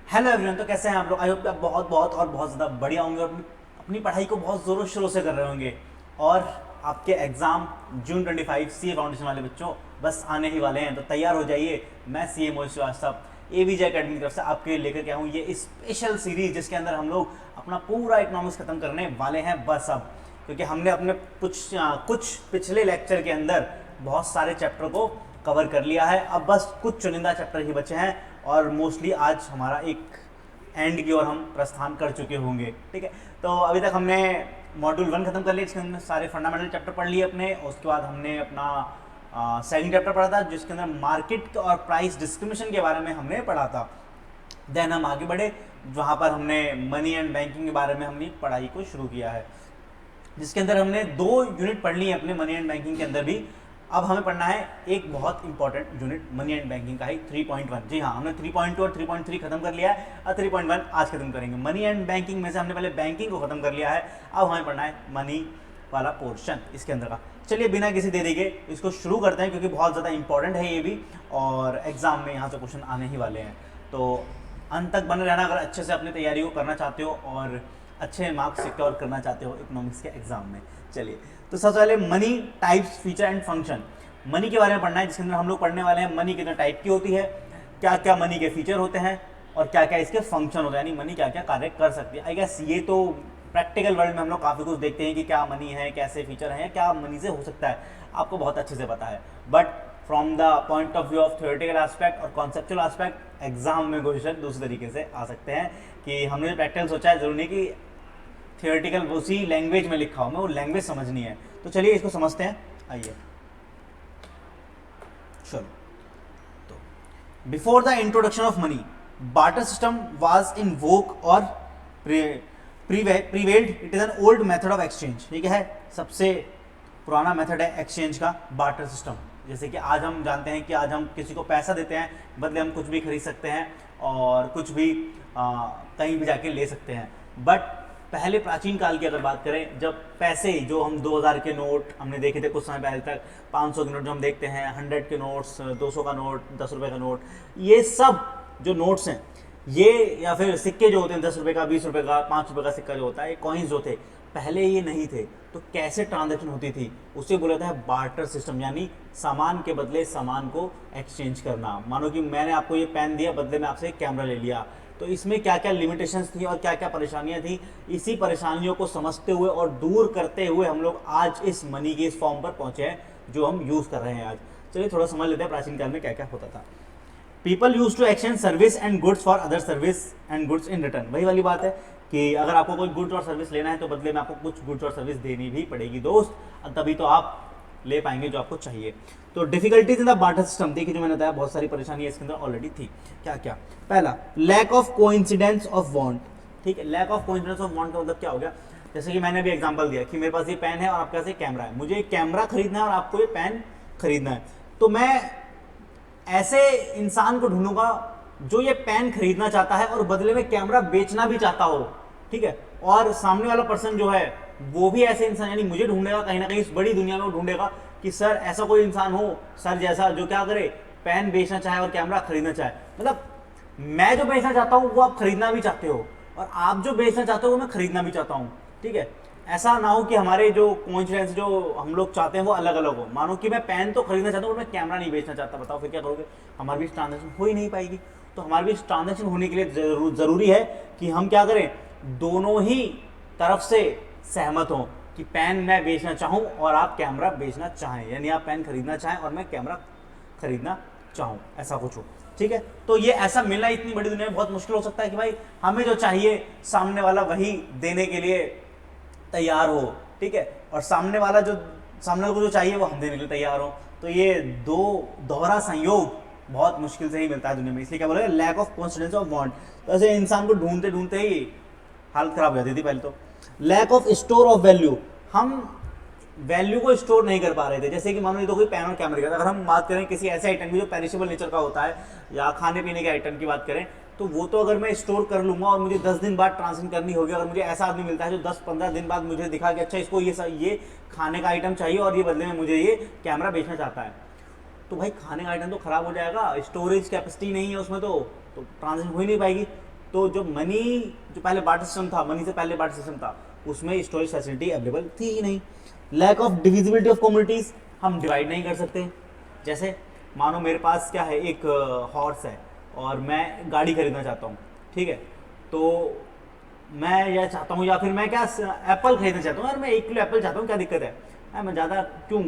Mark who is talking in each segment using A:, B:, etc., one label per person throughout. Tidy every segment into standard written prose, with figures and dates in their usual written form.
A: Hello everyone. तो कैसे हैं आप लोग? आई होप आप बहुत बहुत और बहुत ज़्यादा बढ़िया होंगे और अपनी पढ़ाई को बहुत ज़ोरों शोरों से कर रहे होंगे। और आपके एग्ज़ाम जून 25 सीए फाउंडेशन वाले बच्चों बस आने ही वाले हैं, तो तैयार हो जाइए। मैं सीए मोहित श्रीवास्तव एवीजे अकेडमी की तरफ से आपके लिए लेकर के आऊँ ये स्पेशल सीरीज, जिसके अंदर हम लोग अपना पूरा इकोनॉमिक्स खत्म करने वाले हैं बस अब। क्योंकि हमने अपने कुछ पिछले लेक्चर के अंदर बहुत सारे चैप्टर को कवर कर लिया है। अब बस कुछ चुनिंदा चैप्टर ही बचे हैं और मोस्टली आज हमारा एक एंड की ओर हम प्रस्थान कर चुके होंगे। ठीक है, तो अभी तक हमने मॉड्यूल 1 खत्म कर लिया, जिसके अंदर सारे फंडामेंटल चैप्टर पढ़ लिए अपने। उसके बाद हमने अपना सेकंड चैप्टर पढ़ा था, जिसके अंदर मार्केट और प्राइस डिस्क्रिमिनेशन के बारे में हमने पढ़ा था। देन हम आगे बढ़े, जहाँ पर हमने मनी एंड बैंकिंग के बारे में हमने पढ़ाई को शुरू किया है, जिसके अंदर हमने 2 यूनिट पढ़ ली है अपने मनी एंड बैंकिंग के अंदर भी। अब हमें पढ़ना है एक बहुत important unit money and banking का ही 3.1। जी हाँ, हमने 3.2 और 3.3 खत्म कर लिया है और 3.1 आज खत्म करेंगे। मनी एंड बैंकिंग में से हमने पहले बैंकिंग को खत्म कर लिया है, अब हमें पढ़ना है मनी वाला पोर्शन इसके अंदर का। चलिए बिना किसी देरी के इसको शुरू करते हैं, क्योंकि बहुत ज़्यादा इंपॉर्टेंट है ये भी और एग्जाम में यहाँ से क्वेश्चन आने ही वाले हैं। तो अंत तक बने रहना अगर अच्छे से अपनी तैयारी को करना चाहते हो और अच्छे मार्क्स सिक्योर करना चाहते हो इकोनॉमिक्स के एग्जाम में। चलिए, तो सबसे पहले money types, feature and function, money के बारे में पढ़ना है, जिसके अंदर हम लोग पढ़ने वाले हैं मनी कितने टाइप की होती है, क्या क्या मनी के फीचर होते हैं और क्या क्या इसके फंक्शन होते हैं, यानी मनी क्या क्या कार्य कर सकती है। आई गेस ये तो प्रैक्टिकल वर्ल्ड में हम लोग काफ़ी कुछ देखते हैं कि क्या मनी है, कैसे फीचर हैं, क्या मनी से हो सकता है, आपको बहुत अच्छे से पता है। But from the point of view of theoretical aspect और कॉन्सेप्चुअल एस्पेक्ट, एग्जाम में क्वेश्चन दूसरे तरीके से आ सकते हैं कि हमने जो प्रैक्टिकल सोचा है, जरूरी नहीं कि थियोरेटिकल उसी लैंग्वेज में लिखा हो, हमें वो लैंग्वेज समझनी है। तो चलिए इसको समझते हैं, आइए। चलो, तो before the introduction of money, barter system was in vogue और prevailed. It is an old method of exchange. ठीक है, सबसे पुराना मेथड है एक्सचेंज का बार्टर सिस्टम। जैसे कि आज हम जानते हैं कि आज हम किसी को पैसा देते हैं, बदले हम कुछ भी खरीद सकते हैं और कुछ भी कहीं भी जाके ले सकते हैं। बट पहले प्राचीन काल की अगर बात करें, जब पैसे जो हम 2000 के नोट हमने देखे थे कुछ समय पहले तक, 500 के नोट जो हम देखते हैं, 100 के नोट्स, 200 का नोट, 10 रुपये का नोट, ये सब जो नोट्स हैं ये, या फिर सिक्के जो होते हैं 10 रुपये का, 20 रुपये का, 5 रुपये का सिक्का जो होता है, ये कॉइन्स जो थे, पहले ये नहीं थे। तो कैसे ट्रांजैक्शन होती थी, उसे बोला था बार्टर सिस्टम, यानी सामान के बदले सामान को एक्सचेंज करना। मानो कि मैंने आपको ये पेन दिया, बदले में आपसे एक कैमरा ले लिया। तो इसमें क्या क्या लिमिटेशंस थी और क्या क्या परेशानियां थी, इसी परेशानियों को समझते हुए और दूर करते हुए हम लोग आज इस मनी के इस फॉर्म पर पहुंचे हैं जो हम यूज कर रहे हैं आज। चलिए थोड़ा समझ लेते हैं प्राचीन काल में क्या क्या होता था। People use to exchange service and goods for other service and goods in return. वही वाली बात है कि अगर आपको कोई गुड्स और सर्विस लेना है तो बदले में आपको कुछ गुड्स और सर्विस देनी भी पड़ेगी दोस्त, तभी तो आप ले पाएंगे जो आपको चाहिए। तो difficulties in the barter system, देखिए जो मैंने बताया बहुत सारी परेशानियां इसके अंदर ऑलरेडी थी। क्या क्या? पहला, lack of coincidence of want. ठीक है, lack of coincidence of want का मतलब क्या हो गया? जैसे कि मैंने भी एग्जांपल दिया कि मेरे पास ये पेन है और आपके पास एक कैमरा है, मुझे एक कैमरा खरीदना है और आपको ये पेन खरीदना है, तो मैं ऐसे इंसान को ढूंढूंगा जो ये पेन खरीदना चाहता है और बदले में कैमरा बेचना भी चाहता हो। ठीक है, और सामने वाला पर्सन जो है वो भी ऐसे इंसान, यानी मुझे ढूंढेगा कहीं ना कहीं इस बड़ी दुनिया में, वो ढूंढेगा कि सर ऐसा कोई इंसान हो सर जैसा जो क्या करे, पेन बेचना चाहे और कैमरा खरीदना चाहे। मतलब मैं जो बेचना चाहता हूँ वो आप खरीदना भी चाहते हो और आप जो बेचना चाहते हो वो मैं खरीदना भी चाहता हूँ। ठीक है, ऐसा ना हो कि हमारे जो कोइंसिडेंस जो हम लोग चाहते हैं वो अलग अलग हो। मानो कि मैं पेन तो खरीदना चाहता हूँ और मैं कैमरा नहीं बेचना चाहता, बताओ फिर क्या करोगे? हमारे बीच ट्रांजेक्शन हो ही नहीं पाएगी। तो हमारे बीच ट्रांजेक्शन होने के लिए जरूरी है कि हम क्या करें, दोनों ही तरफ से सहमत हों कि पेन मैं बेचना चाहूं और आप कैमरा बेचना चाहें, यानी आप पेन खरीदना चाहें और मैं कैमरा खरीदना चाहूं, ऐसा कुछ हो। ठीक है, तो ये ऐसा मिलना इतनी बड़ी दुनिया में बहुत मुश्किल हो सकता है कि भाई हमें जो चाहिए सामने वाला वही देने के लिए तैयार हो। ठीक है, और सामने वाला को जो चाहिए वो हम देने के लिए तैयार हो। तो ये दो दोहरा संयोग बहुत मुश्किल से ही मिलता है दुनिया में, इसलिए क्या बोले, lack of confidence of want. तो ऐसे इंसान को ढूंढते ढूंढते ही हालत खराब हो जाती थी पहले तो। Lack of store of value, हम वैल्यू को स्टोर नहीं कर पा रहे थे। जैसे कि मानो ये तो कोई पेन और कैमरे का, अगर हम बात करें किसी ऐसे आइटम की जो पेरिशेबल नेचर का होता है या खाने पीने के आइटम की बात करें, तो वो तो अगर मैं स्टोर कर लूंगा और मुझे 10 दिन बाद ट्रांसफर करनी होगी, अगर मुझे ऐसा आदमी मिलता है जो 10-15 दिन बाद मुझे दिखा कि अच्छा इसको ये खाने का आइटम चाहिए और ये बदले में मुझे ये कैमरा बेचना चाहता है, तो भाई खाने का आइटम तो खराब हो जाएगा, स्टोरेज कैपेसिटी नहीं है उसमें, तो ट्रांसफर हो ही नहीं पाएगी। तो जो मनी, जो पहले बार्टर सिस्टम था, मनी से पहले बार्टर सिस्टम था, उसमें स्टोरेज फैसिलिटी अवेलेबल थी ही नहीं। Lack of divisibility of communities, हम डिवाइड नहीं कर सकते। जैसे मानो मेरे पास क्या है, एक हॉर्स है और मैं गाड़ी खरीदना चाहता हूँ, ठीक है, तो मैं यह चाहता हूँ, या फिर मैं क्या एप्पल खरीदना चाहता हूँ, यार मैं 1 किलो एप्पल चाहता हूँ, क्या दिक्कत है, मैं ज़्यादा क्यों,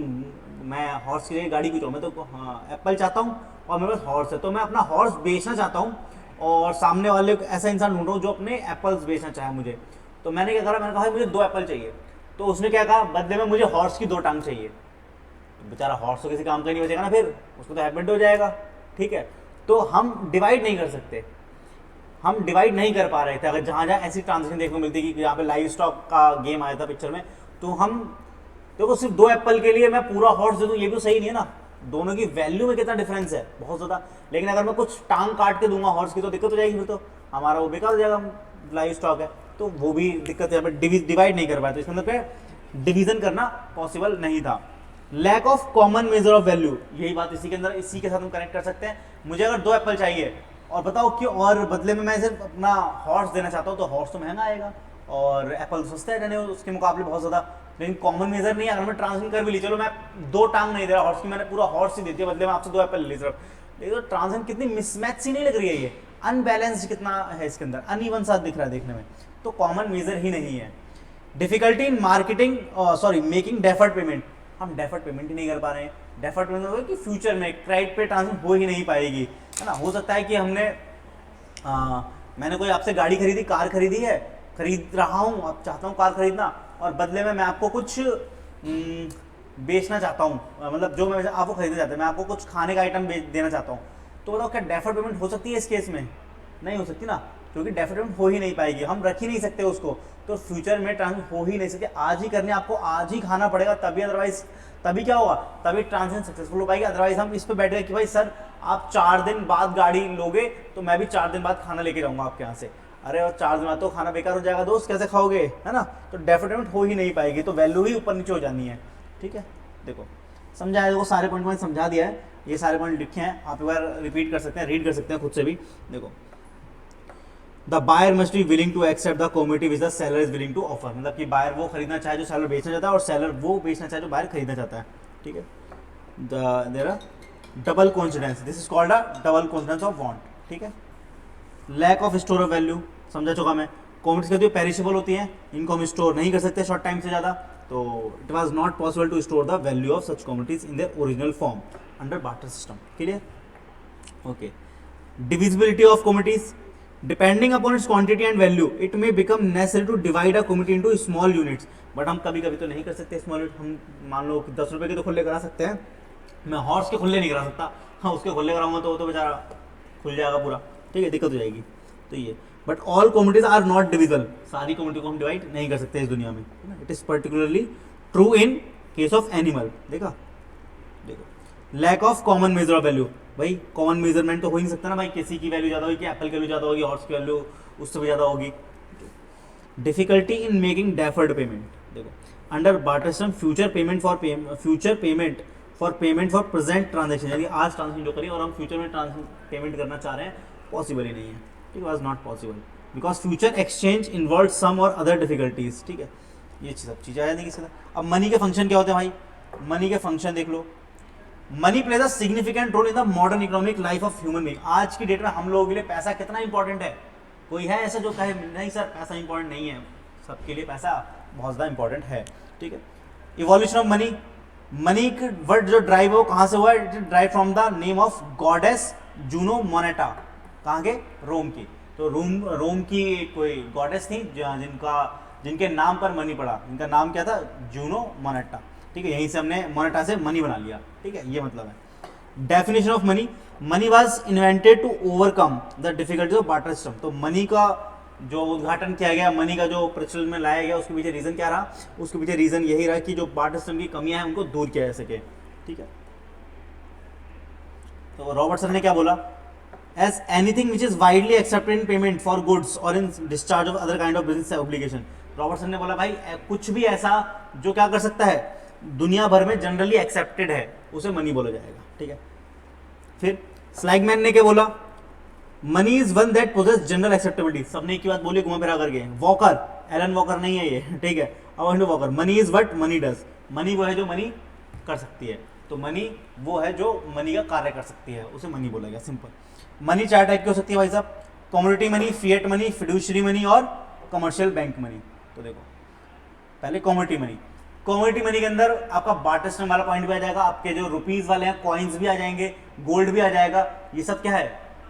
A: मैं हॉर्स के लिए गाड़ी क्यों चाहूँ, मैं तो हाँ एप्पल चाहता हूँ और मेरे पास हॉर्स है, तो मैं अपना हॉर्स बेचना चाहता हूँ और सामने वाले को ऐसा इंसान ढूंढ रहा हूँ जो अपने एप्पल्स बेचना चाहे मुझे। तो मैंने क्या करा, मैंने कहा मुझे 2 एप्पल चाहिए, तो उसने क्या कहा, बदले में मुझे हॉर्स की 2 टांग चाहिए। तो बेचारा हॉर्स तो किसी काम का नहीं बचेगा ना, फिर उसको तो हैबिट हो जाएगा, ठीक है। तो हम डिवाइड नहीं कर सकते, हम डिवाइड नहीं कर पा रहे थे। अगर जहाँ जहाँ ऐसी ट्रांजेक्शन देखने को मिलती कि यहाँ पे लाइव स्टॉक का गेम आया था पिक्चर में, तो हम देखो सिर्फ 2 एप्पल के लिए मैं पूरा हॉर्स दे दूँ, ये भी सही नहीं है ना, दोनों की वैल्यू में कितना डिफरेंस है, बहुत ज़्यादा। लेकिन अगर मैं कुछ टांग काट के दूंगा हॉर्स की तो दिक्कत हो जाएगी, फिर तो हमारा वो बेकार हो जाएगा, लाइव स्टॉक है, तो वो भी दिक्कत है, बट डिवाइड नहीं कर पाए, तो इसके अंदर पे डिवीजन करना पॉसिबल नहीं था। Lack of common measure of value, यही बात इसी के अंदर, इसी के साथ हम कनेक्ट कर सकते हैं। मुझे अगर 2 एप्पल चाहिए और बताओ कि, और बदले में मैं सिर्फ अपना हॉर्स देना चाहता हूँ, तो हॉर्स तो महंगा आएगा और एप्पल तो सस्ता है रहने उसके मुकाबले बहुत ज़्यादा। लेकिन कॉमन मेजर नहीं है, अगर मैं ट्रांसफर कर भी ली, चलो मैं 2 टांग नहीं दे रहा हॉर्स की, मैंने पूरा हॉर्स ही दे दिया, बदले में आपसे 2 एप्पल ले ली सिर्फ, लेकिन तो ट्रांसफर कितनी मिसमैच सी नहीं लग रही है, ये अनबैलेंस्ड कितना है इसके अंदर, अनइवन सा दिख रहा है देखने में, तो कॉमन मेजर ही नहीं है। Difficulty in marketing, sorry making deferred payment, हम डेफर्ड पेमेंट ही नहीं कर पा रहे हैं। डेफर्ड पेमेंट होगा कि फ्यूचर में क्रेडिट पे ट्रांसफर हो ही नहीं पाएगी, है ना। हो सकता है कि हमने मैंने कोई आपसे गाड़ी खरीदी, कार खरीदी है, खरीद रहा हूँ, अब चाहता हूँ कार खरीदना, और बदले में मैं आपको कुछ बेचना चाहता हूँ, मतलब जो मैं आपको खरीदना चाहता हूँ, मैं आपको कुछ खाने का आइटम देना चाहता हूँ, तो बताओ क्या डेफर्ड पेमेंट हो सकती है इस केस में? नहीं हो सकती ना, क्योंकि डेफर्ड पेमेंट हो ही नहीं पाएगी, हम रख ही नहीं सकते उसको, तो फ्यूचर में ट्रांसफर हो ही नहीं सकते। आज ही करने आपको आज ही खाना पड़ेगा, तभी, अदरवाइज तभी क्या होगा, तभी ट्रांजेक्शन सक्सेसफुल हो पाएगी। अदरवाइज हम इस पर बैठ गए कि भाई सर आप 4 दिन बाद गाड़ी लोगे तो मैं भी 4 दिन बाद खाना लेके जाऊंगा आपके यहाँ से, अरे और 4 दिन बाद तो खाना बेकार हो जाएगा दोस्त, कैसे खाओगे, है ना। तो डेफर्ड पेमेंट हो ही नहीं पाएगी, तो वैल्यू ही ऊपर नीचे हो जानी है, ठीक है। देखो समझा है, वो सारे पॉइंट मैंने समझा दिया है, ये सारे पॉइंट लिखे हैं, आप एक बार रिपीट कर सकते हैं, रीड कर सकते हैं खुद से भी। देखो the buyer must be willing to accept the commodity which the seller is willing to offer, मतलब कि बायर वो खरीदना चाहे जो सेलर बेचना चाहता है, और सेलर वो बेचना चाहे जो बायर खरीदना चाहता है, ठीक है। There are double coincidence, this is called a double coincidence of want, ठीक है। Lack of store of value, समझा चुका मैं। कमोडिटीज कहती है पेरिशेबल होती हैं, इनको हम स्टोर नहीं कर सकते शॉर्ट टाइम से ज़्यादा, तो it was not possible to store the value of such commodities in their original form under barter system, clear, okay. Divisibility of commodities, depending upon its quantity and value it may become necessary to divide a commodity into small units, but हम कभी कभी तो नहीं कर सकते small unit. हम मान लो कि 10 रुपए के तो खुले करा सकते हैं, मैं हॉर्स के खुले नहीं करा सकता, हाँ उसके खुले कराऊंगा तो वो तो बेचारा खुल जाएगा पूरा, ठीक है, दिक्कत हो जाएगी। तो ये, but all commodities are not divisible, सारी कमोडिटी को हम डिवाइड नहीं कर सकते इस दुनिया में, it is particularly true in case of animal. देखा, देखो lack of common measure of value, भाई कॉमन मेजरमेंट तो हो ही नहीं सकता ना भाई, किसी की वैल्यू ज़्यादा होगी, एप्पल की वैल्यू ज़्यादा होगी, हॉर्स की वैल्यू उससे भी ज़्यादा होगी। Difficulty in making deferred payment, देखो under barter system future payment for present transaction, यदि आज ट्रांजेक्शन जो करी और हम फ्यूचर में पेमेंट करना चाह रहे हैं, पॉसिबल ही नहीं है, ठीक है, was not possible because future exchange involve some or other difficulties, ठीक है, ये सब चीज़ें आया नहीं किसी का। अब मनी के फंक्शन क्या होते हैं भाई, मनी के फंक्शन देख लो। Money plays a significant role in the modern economic life of human being, आज की डेट में हम लोगों के लिए पैसा कितना इंपॉर्टेंट है? कोई है ऐसा जो कहे नहीं सर पैसा इंपॉर्टेंट नहीं है? सबके लिए पैसा बहुत ज़्यादा इंपॉर्टेंट है, ठीक है। इवोल्यूशन ऑफ मनी, मनी का वर्ड जो ड्राइव हो कहाँ से हुआ है? It drive from the name of goddess Juno Moneta, कहाँ के? रोम की। तो रोम की कोई गॉडेस थी जिनके नाम पर मनी पड़ा, इनका नाम क्या था? जूनो मोनेटा, ठीक है, यहीं से हमने मोनेटा से मनी बना लिया, ठीक है, ये मतलब है। Definition of money, money was invented to overcome the difficulties of barter system, तो मनी का जो उद्घाटन किया गया, मनी का जो प्रचलन में लाया गया, उसके पीछे रीजन क्या रहा? उसके पीछे रीजन यही रहा कि जो बार्टर सिस्टम की कमियां हैं उनको दूर किया जा सके, ठीक है। तो रॉबर्टसन ने क्या बोला? As anything which is widely accepted in payment for goods और in discharge of other kind of business obligation, Robertson ने बोला भाई कुछ भी ऐसा जो क्या कर सकता है, दुनिया भर में जनरली एक्सेप्टेड है, उसे मनी बोला जाएगा, ठीक है। फिर स्लाइगमैन ने क्या बोला? Money is one that possess general acceptability, सबने एक ही बात बोली घुमा फिरा करके, वॉकर, एलन वॉकर नहीं है ये, ठीक है, अब walker, money is what money does, money वो है जो मनी कर सकती है, तो मनी वो है जो मनी का कार्य कर सकती है, उसे मनी बोला गया, सिंपल। मनी चार टाइप की हो सकती है भाई साहब, commodity money, fiat money, fiduciary money और कमर्शियल बैंक मनी। तो देखो पहले कमोडिटी मनी, कमोडिटी मनी के अंदर आपका बार्टर सिस्टम वाला पॉइंट भी आ जाएगा, आपके जो रुपीज वाले हैं कॉइन्स भी आ जाएंगे, गोल्ड भी आ जाएगा, ये सब क्या है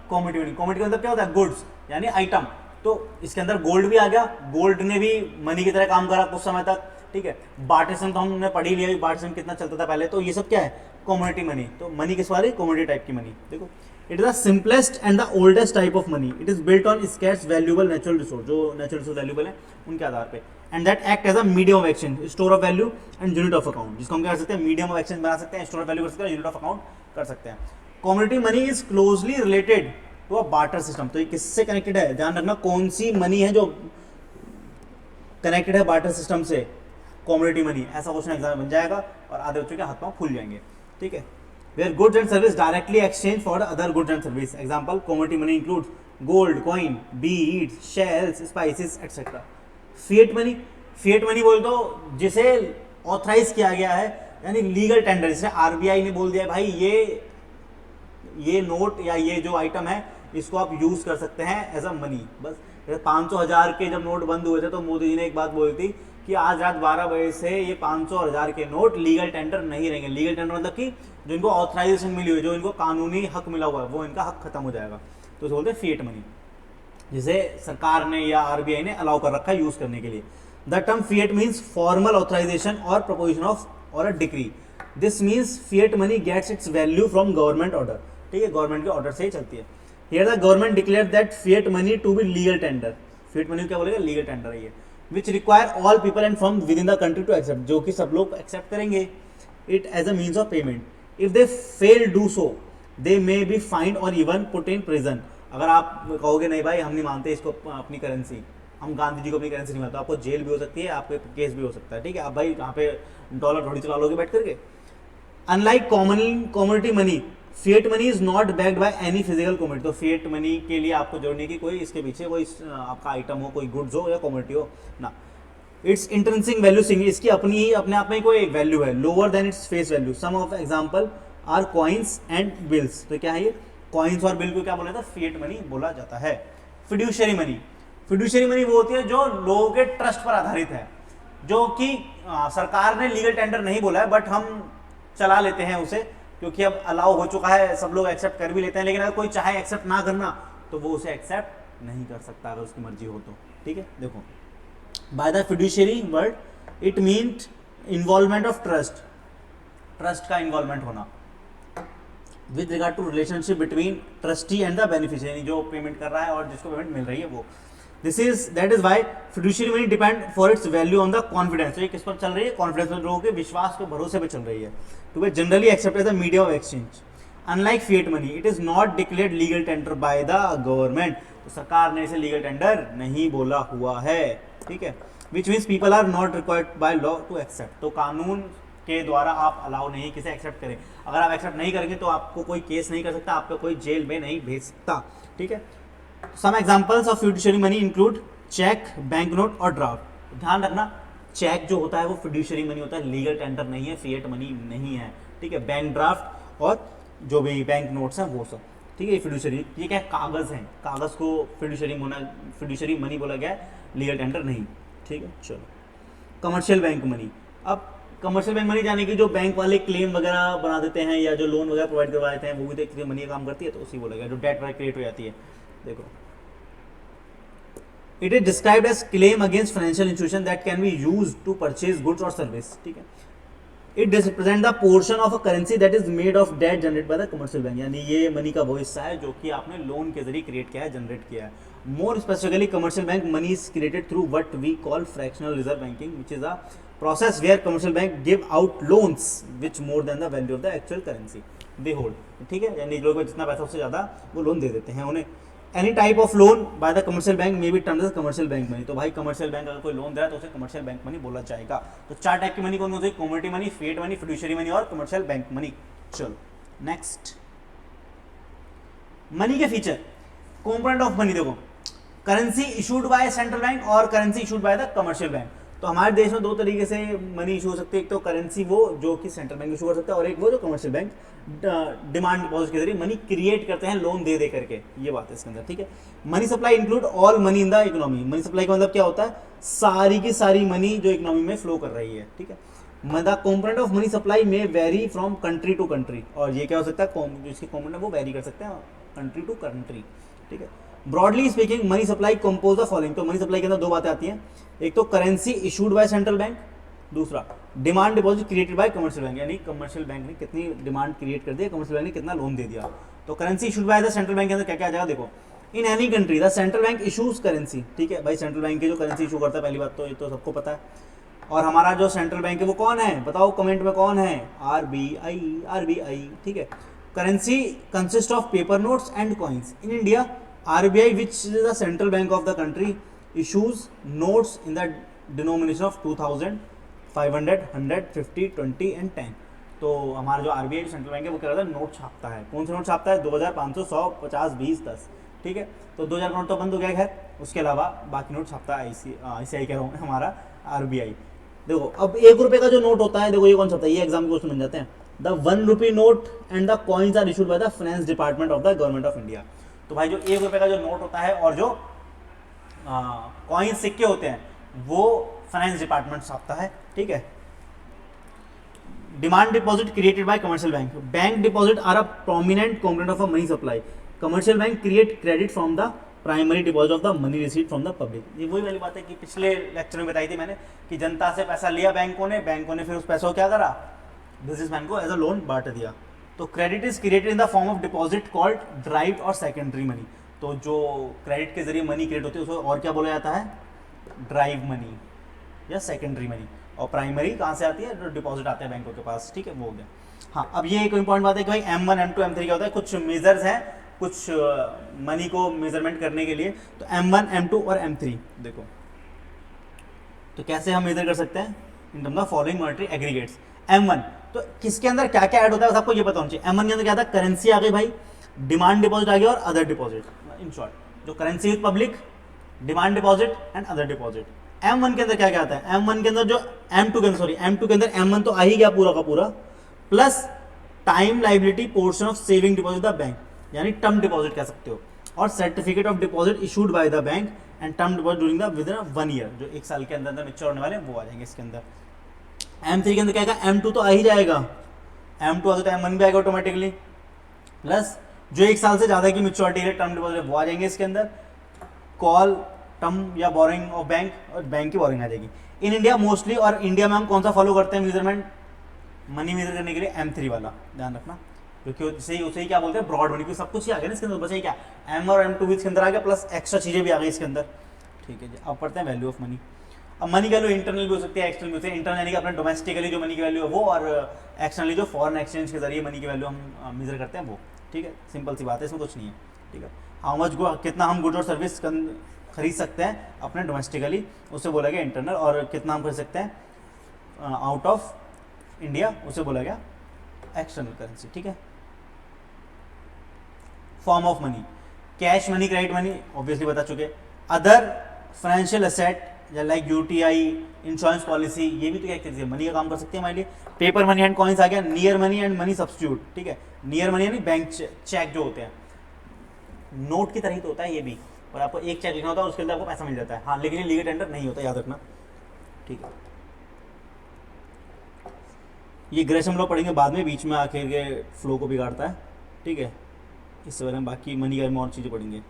A: कमोडिटी मनी। कमोडिटी के अंदर क्या होता है गुड्स यानी आइटम, तो इसके अंदर गोल्ड भी आ गया, गोल्ड ने भी मनी की तरह काम करा कुछ समय तक, ठीक है। बार्टर सिस्टम तो हमने पढ़ ही लिया, बार्टर सिस्टम कितना चलता था पहले, तो ये सब क्या है कमोडिटी मनी। तो मनी किस वाली कमोडिटी टाइप की मनी। देखो it is the simplest and the oldest type of money, it is built on scarce valuable natural resource, जो नेचुरल रिसोर्स वैल्यूएबल है उनके आधार पे, and that act as a medium of exchange, store of value and unit of account, जिसको हम क्या कर सकते हैं मीडियम ऑफ एक्सचेंज बना सकते हैं, स्टोर ऑफ वैल्यू कर सकते हैं, यूनिट ऑफ अकाउंट कर सकते हैं। Commodity money is closely related to a barter system, तो ये किससे कनेक्टेड है, ध्यान रखना कौन सी मनी है जो कनेक्टेड है बार्टर सिस्टम से, कमोडिटी मनी, ऐसा क्वेश्चन एग्जाम में बन जाएगा और आधे बच्चों के हाथ पांव फूल जाएंगे, ठीक है। Where goods and service directly exchange for other goods and service, example commodity money includes gold, coin, beads, shells, spices etcetera. Fiat money, fiat money बोल दो जिसे ऑथराइज किया गया है, यानी लीगल टेंडर, जिसे आरबीआई ने बोल दिया है भाई ये नोट या ये जो आइटम है इसको आप यूज कर सकते हैं एज अ मनी। बस 500,000 के जब नोट बंद हुए थे तो मोदी जी ने एक बात बोली थी कि आज रात 12 बजे से ये 500 और 1000 के नोट लीगल टेंडर नहीं रहेंगे। लीगल टेंडर मतलब कि जो इनको ऑथराइजेशन मिली हुई, जो इनको कानूनी हक मिला हुआ है, वो इनका हक खत्म हो जाएगा, तो इसे बोलते हैं फिएट मनी, जिसे सरकार ने या आरबीआई ने अलाउ कर रखा है यूज करने के लिए। The term fiat means formal authorisation or proposition of or a decree, this means fiat money gets its value from government order, ठीक है, गवर्नमेंट के ऑर्डर से ही चलती है। Here the government declare that fiat money to be legal tender, fiat money क्या बोलेगा legal tender है ये, which require all people and firm within the country to accept, जो कि सब लोग एक्सेप्ट करेंगे it as a means of payment. If they fail do so they may be fined or even put in prison, अगर आप कहोगे नहीं भाई हम नहीं मानते इसको अपनी करेंसी, हम गांधी जी को अपनी करेंसी नहीं मानते, आपको जेल भी हो सकती है, आपके केस भी हो सकता है, ठीक है, आप भाई यहाँ पे डॉलर थोड़ी चला लोगे बैठ करके। Unlike commodity money, fiat money is not backed by any physical commodity, तो फिएट मनी के लिए आपको जरूरत नहीं कि कोई इसके पीछे कोई आपका आइटम हो, कोई गुड्स हो या कमोडिटी हो ना। इट्स इंट्रिंसिक वैल्यू सिंग, इसकी अपनी ही अपने आप में कोई एक वैल्यू है, lower than its face value. Some of example are coins and bills, तो क्या है ये कॉइन्स और बिल को क्या बोला जाता है फिएट मनी बोला जाता है। फिड्यूशियरी मनी, फिड्यूशियरी मनी वो होती है जो लोगों के ट्रस्ट पर आधारित है, जो कि सरकार ने लीगल टेंडर नहीं बोला है बट हम चला लेते हैं उसे, क्योंकि अब अलाउ हो चुका है, सब लोग एक्सेप्ट कर भी लेते हैं, लेकिन अगर कोई चाहे एक्सेप्ट ना करना तो वो उसे एक्सेप्ट नहीं कर सकता अगर उसकी मर्जी हो तो, ठीक है। देखो by the fiduciary word it means involvement of trust, trust का इन्वॉल्वमेंट होना with regard to relationship between trustee and the beneficiary, जो पेमेंट कर रहा है और जिसको पेमेंट मिल रही है वो। This is that is why fiduciary money depend for its value on the confidence, तो ये किस पर चल रही है कॉन्फिडेंस में, लोगों के विश्वास पे भरोसे पे चल रही है, to be generally accepted as the medium of exchange. Unlike fiat money it is not declared legal tender by the government, तो सरकार ने इसे लीगल टेंडर नहीं बोला हुआ है, ठीक है। Which means people are not required by law to accept, तो कानून के द्वारा आप अलाउ नहीं किसे एक्सेप्ट करें, अगर आप एक्सेप्ट नहीं करेंगे तो आपको कोई केस नहीं कर सकता, आपको कोई जेल में नहीं भेज सकता, ठीक है। Some examples of fiduciary money include cheque, bank note or draft. ध्यान रखना चेक जो होता है वो फिड्यूशियरी मनी होता है, लीगल टेंडर नहीं है, फिएट मनी नहीं है, ठीक है। बैंक ड्राफ्ट और जो भी बैंक नोट्स हैं वो सब, ठीक है। फिड्यूशियरी ये क्या कागज है, कागज को फिड्यूशियरी मनी बोला गया है, लीगल टेंडर नहीं, ठीक है। चलो कमर्शियल बैंक मनी, अब कमर्शियल बैंक मनी जाने की जो बैंक वाले क्लेम वगैरह बना देते हैं या जो लोन वगैरह प्रोवाइड करवा देते हैं वो भी तो मनी का काम करती है, तो उसी बोला गया, जो डेट वगैरह क्रिएट हो जाती है। देखो it is described as claim against financial institution that can be used to purchase goods or service, ठीक है। It represent the portion of a currency that is made of debt generate by the commercial bank, यानी ये money का वो हिस्सा है जो कि आपने लोन के जरिए क्रिएट किया है, जनरेट किया है। More specifically commercial bank money is created through what we call fractional reserve banking, which is a process where commercial bank give out loans which more than the value of the actual currency they hold, ठीक है, यानी लोगों को जितना पैसा उससे ज़्यादा वो लोन दे देते हैं उन्हें। Any type of loan by the commercial bank may be termed as commercial bank money, तो भाई कमर्शियल बैंक अगर कोई लोन दे रहा है तो उसे कमर्शियल बैंक मनी बोला जाएगा। तो चार टाइप की मनी कौन होती है, commodity money, fiat money, fiduciary money और कमर्शियल बैंक मनी। चलो नेक्स्ट, मनी के फीचर। कंपोनेंट ऑफ मनी देखो, currency issued by central bank और currency issued by the commercial bank. तो हमारे देश में दो तरीके से मनी इशू हो सकती है, एक तो करेंसी वो जो कि सेंट्रल बैंक इशू कर सकता है, और एक वो जो कमर्शियल बैंक डिमांड डिपॉजिट के जरिए मनी क्रिएट करते हैं लोन दे दे करके, ये बात है इसके अंदर, ठीक है। Money supply include all money in the economy. Money supply का मतलब क्या होता है, सारी की सारी मनी जो इकोनॉमी में फ्लो कर रही है, ठीक है। The component of money supply में vary from country to country, और ये क्या हो सकता है, जो इसके कंपोनेंट है वो वेरी कर सकते हैं कंट्री टू कंट्री, ठीक है। Broadly speaking money supply compose the following. तो मनी सप्लाई के अंदर दो बातें आती हैं, एक तो currency issued by central bank, दूसरा demand deposit created by commercial bank, यानी कमर्शियल बैंक ने कितनी डिमांड क्रिएट कर दी, कमर्शियल बैंक ने कितना लोन दे दिया। तो currency issued by the central bank के अंदर क्या क्या आ जाएगा, देखो, in any country the central bank issues currency, ठीक है भाई, सेंट्रल बैंक की जो करेंसी इशू करता है, पहली बात तो ये तो सबको पता है। और हमारा जो सेंट्रल बैंक है वो कौन है, बताओ कमेंट में कौन है, आरबीआई, आरबीआई, ठीक है। Currency consist of paper notes and coins. In India RBI, which is the central bank of the country, issues notes in the denomination of 2000, 500, 100, 50, 20 and 10। तो हमारा जो RBI सेंट्रल बैंक है वो क्या करता है, नोट छापता है। कौन से नोट छापता है, 2000, 500, 100, 50, 20, 10, ठीक है। तो 2000 नोट तो बंद हो गया खैर, उसके अलावा बाकी नोट छापता है ICI कह रहा हूँ हमारा RBI। देखो अब 1 रुपये का जो नोट होता है, देखो ये कौन सा होता है, ये एग्जाम के क्वेश्चन बन जाते हैं। The 1 rupee note and the coins are issued by the finance department of the government of India. तो भाई जो 1 रुपये का जो नोट होता है और जो कॉइन सिक्के होते हैं वो फाइनेंस डिपार्टमेंट छापता है, ठीक है। Demand deposit created by commercial bank. Bank deposit are a prominent component of a money supply. Commercial bank create credit from the primary deposit of the money received from the public. ये वही वाली बात है कि पिछले lecture में बताई थी मैंने कि जनता से पैसा लिया बैंकों ने फिर उस पैसों को क्या करा, बिजनेसमैन को एज अ लोन बांट दिया। तो credit is created in the form of deposit called derived और सेकेंडरी मनी। तो जो क्रेडिट के जरिए मनी क्रिएट होती है उसको और क्या बोला जाता है, ड्राइव मनी या सेकेंडरी मनी। और प्राइमरी कहाँ से आती है, जो डिपॉजिट आते हैं बैंकों के पास, ठीक है, वो हो गया। हाँ, अब ये एक इंपॉर्टेंट बात है कि भाई M1, M2, M3 क्या होता है, कुछ मेजर्स हैं कुछ मनी को मेजरमेंट करने के लिए। तो M1, M2 और M3 देखो, तो कैसे हम मेजर कर सकते हैं, in terms of following monetary aggregates. M1 तो किसके अंदर क्या क्या ऐड होता है सबको ये पता होना चाहिए। M1 के अंदर क्या था, करेंसी आ गई भाई, डिमांड डिपॉजिट आ गया और अदर डिपॉजिट। इन शॉर्ट जो currency with public, demand deposit and other deposit. M1 के अंदर क्या क्या आता है, M1 के अंदर जो M2 के अंदर सॉरी M2 के अंदर M1 तो आ ही गया पूरा का पूरा, plus time liability portion of saving deposit the bank, यानी टर्म डिपॉजिट कह सकते हो, और certificate of deposit issued by the bank and term deposit during the with in 1 year, जो 1 साल के अंदर मैच्योर होने वाले हैं वो आ जाएंगे इसके अंदर। M3 के अंदर क्या आएगा, M2 तो आ ही जाएगा, M2 आता है M1 भी आएगा ऑटोमेटिकली, प्लस जो 1 साल से ज्यादा की मैच्योरिटी है टर्म डिपॉजिट वो आ जाएंगे इसके अंदर। कॉल टर्म या बोरिंग ऑफ बैंक, और बैंक की बोरिंग आ जाएगी। इन इंडिया मोस्टली, और इंडिया में हम कौन सा फॉलो करते हैं मेजरमेंट, मनी मेजर करने के लिए M3 वाला, ध्यान रखना, क्योंकि उसे ही क्या बोलते हैं, ब्रॉड मनी, क्योंकि सब कुछ ही आ गया ना इसके अंदर, बचा ही क्या, M और M2 भी इसके अंदर आ गया, प्लस एक्स्ट्रा चीजें भी आ गई इसके अंदर, ठीक है जी। अब पढ़ते हैं वैल्यू ऑफ मनी। अब मनी की वैल्यू इंटरनल भी हो सकती है, एक्सटर्नल भी हो सकती है। इंटरनल यानी कि अपने डोमेस्टिकली जो मनी की वैल्यू है वो, और एक्सटर्नली जो फॉरेन एक्सचेंज के जरिए मनी की वैल्यू हम मेजर करते हैं वो, ठीक है। सिंपल सी बात है, इसमें कुछ नहीं है, ठीक है। हाउ मच कितना हम गुड और सर्विस खरीद सकते हैं अपने डोमेस्टिकली, उससे बोला गया इंटरनल, और कितना हम खरीद सकते हैं आउट ऑफ इंडिया, उसे बोला गया एक्सटर्नल करेंसी, ठीक है। Form of money, cash money, credit money obviously बता चुके। अदर फाइनेंशियल एसेट या लाइक UTI, इंश्योरेंस पॉलिसी, ये भी तो क्या चीज़ है, मनी का काम कर सकते हैं हमारे लिए। पेपर मनी एंड कॉइन्स आ गया। Near money and money substitute, ठीक है। नियर मनी यानी बैंक चेक जो होते हैं, नोट की तरह ही तो होता है ये भी, और आपको एक चेक लिखना होता है उसके अंदर आपको पैसा मिल जाता है, हाँ, लेकिन ये लीगल टेंडर नहीं होता, याद रखना, ठीक है। ये ग्रेस हम लोग पढ़ेंगे बाद में, बीच में आखिर के फ्लो को बिगाड़ता है, ठीक है। इससे पहले हम बाकी मनी का और चीज़ें पढ़ेंगे।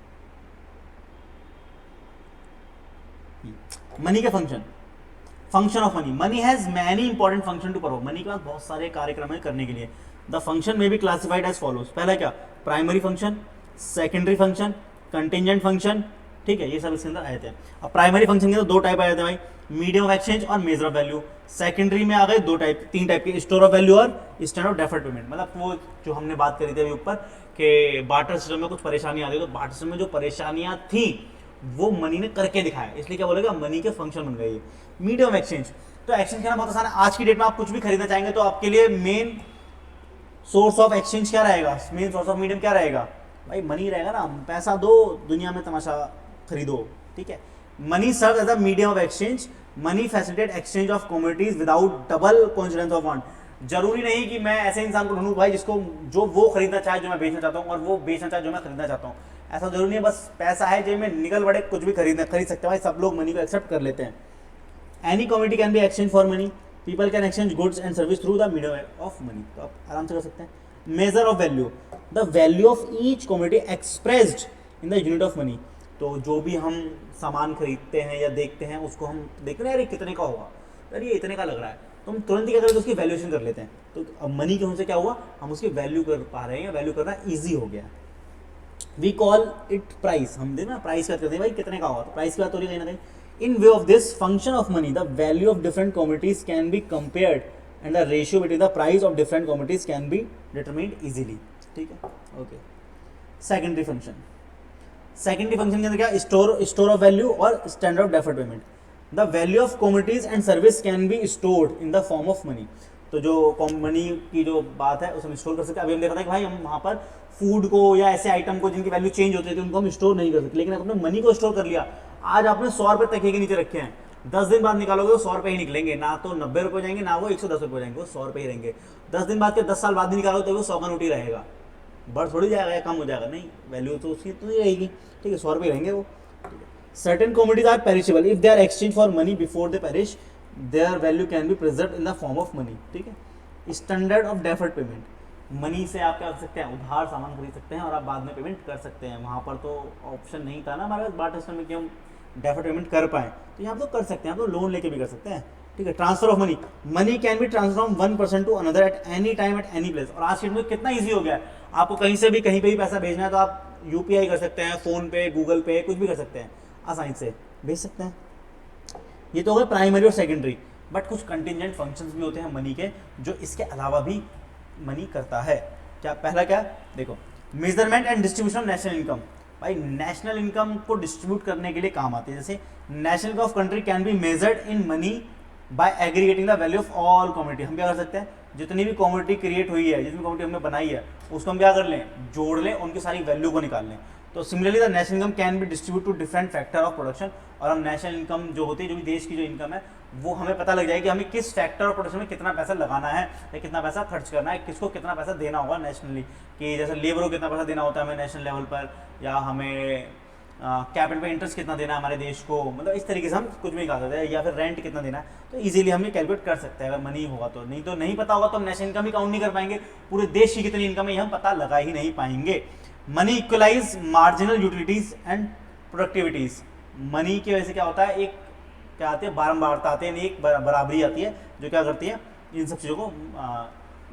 A: मनी के function of money. Money has many important function to perform. Money के पास बहुत सारे कार्यक्रम है करने के लिए। द फंक्शन में बी क्लासिफाइड एज फॉलोज। पहला क्या, primary function, secondary function, contingent function, ठीक है, ये सब इसके अंदर आए थे। अब प्राइमरी फंक्शन के अंदर 2 टाइप आए थे भाई, मीडियम ऑफ एक्सचेंज और मेजर ऑफ वैल्यू। सेकेंडरी में आ गए 3 टाइप के, स्टोर ऑफ वैल्यू और स्टैंड ऑफ डेफर्ड पेमेंट। मतलब वो जो हमने बात करी थी अभी ऊपर कि बार्टर सिस्टम में कुछ परेशानी आ रही, तो बार्टर सिस्टम में जो परेशानियां थी वो मनी ने करके दिखाया, इसलिए क्या बोलेगा, मनी के फंक्शन बन गए। मीडियम एक्सचेंज, तो एक्सचेंज करना बहुत आसान है। आज की डेट में आप कुछ भी खरीदना चाहेंगे तो आपके लिए मेन सोर्स ऑफ एक्सचेंज क्या रहेगा, मेन सोर्स ऑफ मीडियम क्या रहेगा, भाई मनी रहेगा ना, पैसा दो, दुनिया में तमाशा खरीदो, ठीक है। Money serve as a medium of exchange, money facilitate exchange of commodities without double coincidence of want. जरूरी नहीं कि मैं ऐसे इंसान को ढूंढूं भाई जिसको जो वो खरीदना चाहे जो मैं बेचना चाहता हूँ, और वो बेचना चाहे जो मैं खरीदना चाहता हूँ। ऐसा जरूरी नहीं है, बस पैसा है जेब में, निकल बड़े कुछ भी खरीद सकते हैं भाई, सब लोग मनी को एक्सेप्ट कर लेते हैं। Any commodity can be exchange for money, people can exchange goods and service through the medium of money. तो आप आराम से कर सकते हैं। Major of value, the value of each commodity expressed in the unit of money. तो जो भी हम सामान खरीदते हैं या देखते हैं उसको हम देखते हैं यार ये कितने का होगा, यार ये इतने का लग रहा है, तो हम तुरंत ही क्या करते हैं उसकी वैल्यूएशन कर लेते हैं। तो अब मनी के होने से क्या हुआ, हम उसकी वैल्यू कर पा रहे हैं, वैल्यू करना ईजी हो गया। वी कॉल इट प्राइस, हम देखना प्राइस का करते हैं भाई कितने का होगा, तो प्राइस की बात हो रही है कहीं ना कहीं। In way of this function of money the value of different commodities can be compared and the ratio between the price of different commodities can be determined easily, ठीक है। Okay, secondary function, secondary function के अंदर क्या, store of value और standard of deferred payment. The value of commodities and service can be stored in the form of money. तो जो money की जो बात है उसे हम स्टोर कर सकते हैं। अभी हम देख रहे हैं कि भाई हम वहाँ पर फूड को या ऐसे आइटम को जिनकी वैल्यू चेंज होती है उनको हम स्टोर नहीं कर सकते, लेकिन आपने मनी को स्टोर कर लिया। आज आपने 100 रुपये तकिए के नीचे रखे हैं, 10 दिन बाद निकालोगे तो 100 रुपये ही निकलेंगे, ना तो 90 रुपये जाएंगे ना वो 110 रुपये जाएंगे, वो 100 रुपये ही रहेंगे। 10 दिन बाद के 10 साल बाद भी निकालोगे तो वो 100 का नोट ही रहेगा, बढ़ थोड़ी जाएगा या कम हो जाएगा, नहीं, वैल्यू तो उसकी तो नहीं रहेगी, ठीक है, 100 रुपये रहेंगे वो। Certain commodities are perishable. If they are exchanged for money before they perish, their value can be preserved in the form of money. ठीक है। Standard of deferred payment, money से आप क्या कर सकते हैं, उधार सामान खरीद सकते हैं और आप बाद में पेमेंट कर सकते हैं। वहाँ पर तो ऑप्शन नहीं था ना हमारे पास बार्टर सिस्टम में कि हम डेफर्ड पेमेंट कर पाएँ, तो यहाँ तो कर सकते हैं, आप तो लोन लेके भी कर सकते हैं, ठीक है। Transfer of money, money can be transfer from one person to another at any time at any place. और आज के डेट में कितना ईजी हो गया है, आपको कहीं से भी कहीं पे भी पैसा भेजना है तो आप यूपीआई कर सकते हैं, फोन पे, गूगल पे, कुछ भी कर सकते हैं, आसानी से भेज सकते हैं। ये तो हो गए प्राइमरी और सेकेंडरी, बट कुछ कंटिजेंट फंक्शंस भी होते हैं मनी के जो इसके अलावा भी मनी करता है। क्या, पहला क्या, देखो, measurement and distribution of national income. भाई नेशनल इनकम को डिस्ट्रीब्यूट करने के लिए काम आती है। जैसे national income of country can be measured in money by aggregating the value of all commodity. हम क्या कर सकते हैं, जितनी भी कमोडिटी क्रिएट हुई है, जितनी कमोडिटी हमने बनाई है, उसको हम क्या कर लें, जोड़ लें, उनकी सारी वैल्यू को निकाल लें। तो similarly the national income can be distribute to different factor of production. और हम नेशनल इनकम जो होती है, जो भी देश की जो इनकम है, वो हमें पता लग जाएगी कि हमें किस फैक्टर ऑफ प्रोडक्शन में कितना पैसा लगाना है या कितना पैसा खर्च करना है, किसको कितना पैसा देना होगा नेशनली, कि जैसे लेबर को कितना पैसा देना होता है हमें नेशनल लेवल पर, या हमें कैपिटल पे इंटरेस्ट कितना देना है हमारे देश को, मतलब इस तरीके से हम कुछ भी निकाल सकते हैं, या फिर रेंट कितना देना है, तो इजीली हम ये कैलकुलेट कर सकते हैं अगर मनी होगा तो। नहीं तो नहीं पता होगा तो हम नेशनल इनकम ही काउंट नहीं कर पाएंगे, पूरे देश की कितनी इनकम है ये हम पता लगा ही नहीं पाएंगे। Money equalize marginal utilities and productivities. Money की वजह से क्या होता है, एक क्या आती है, बारंबारता आती है, एक बराबरी आती है जो क्या करती है, इन सब चीज़ों को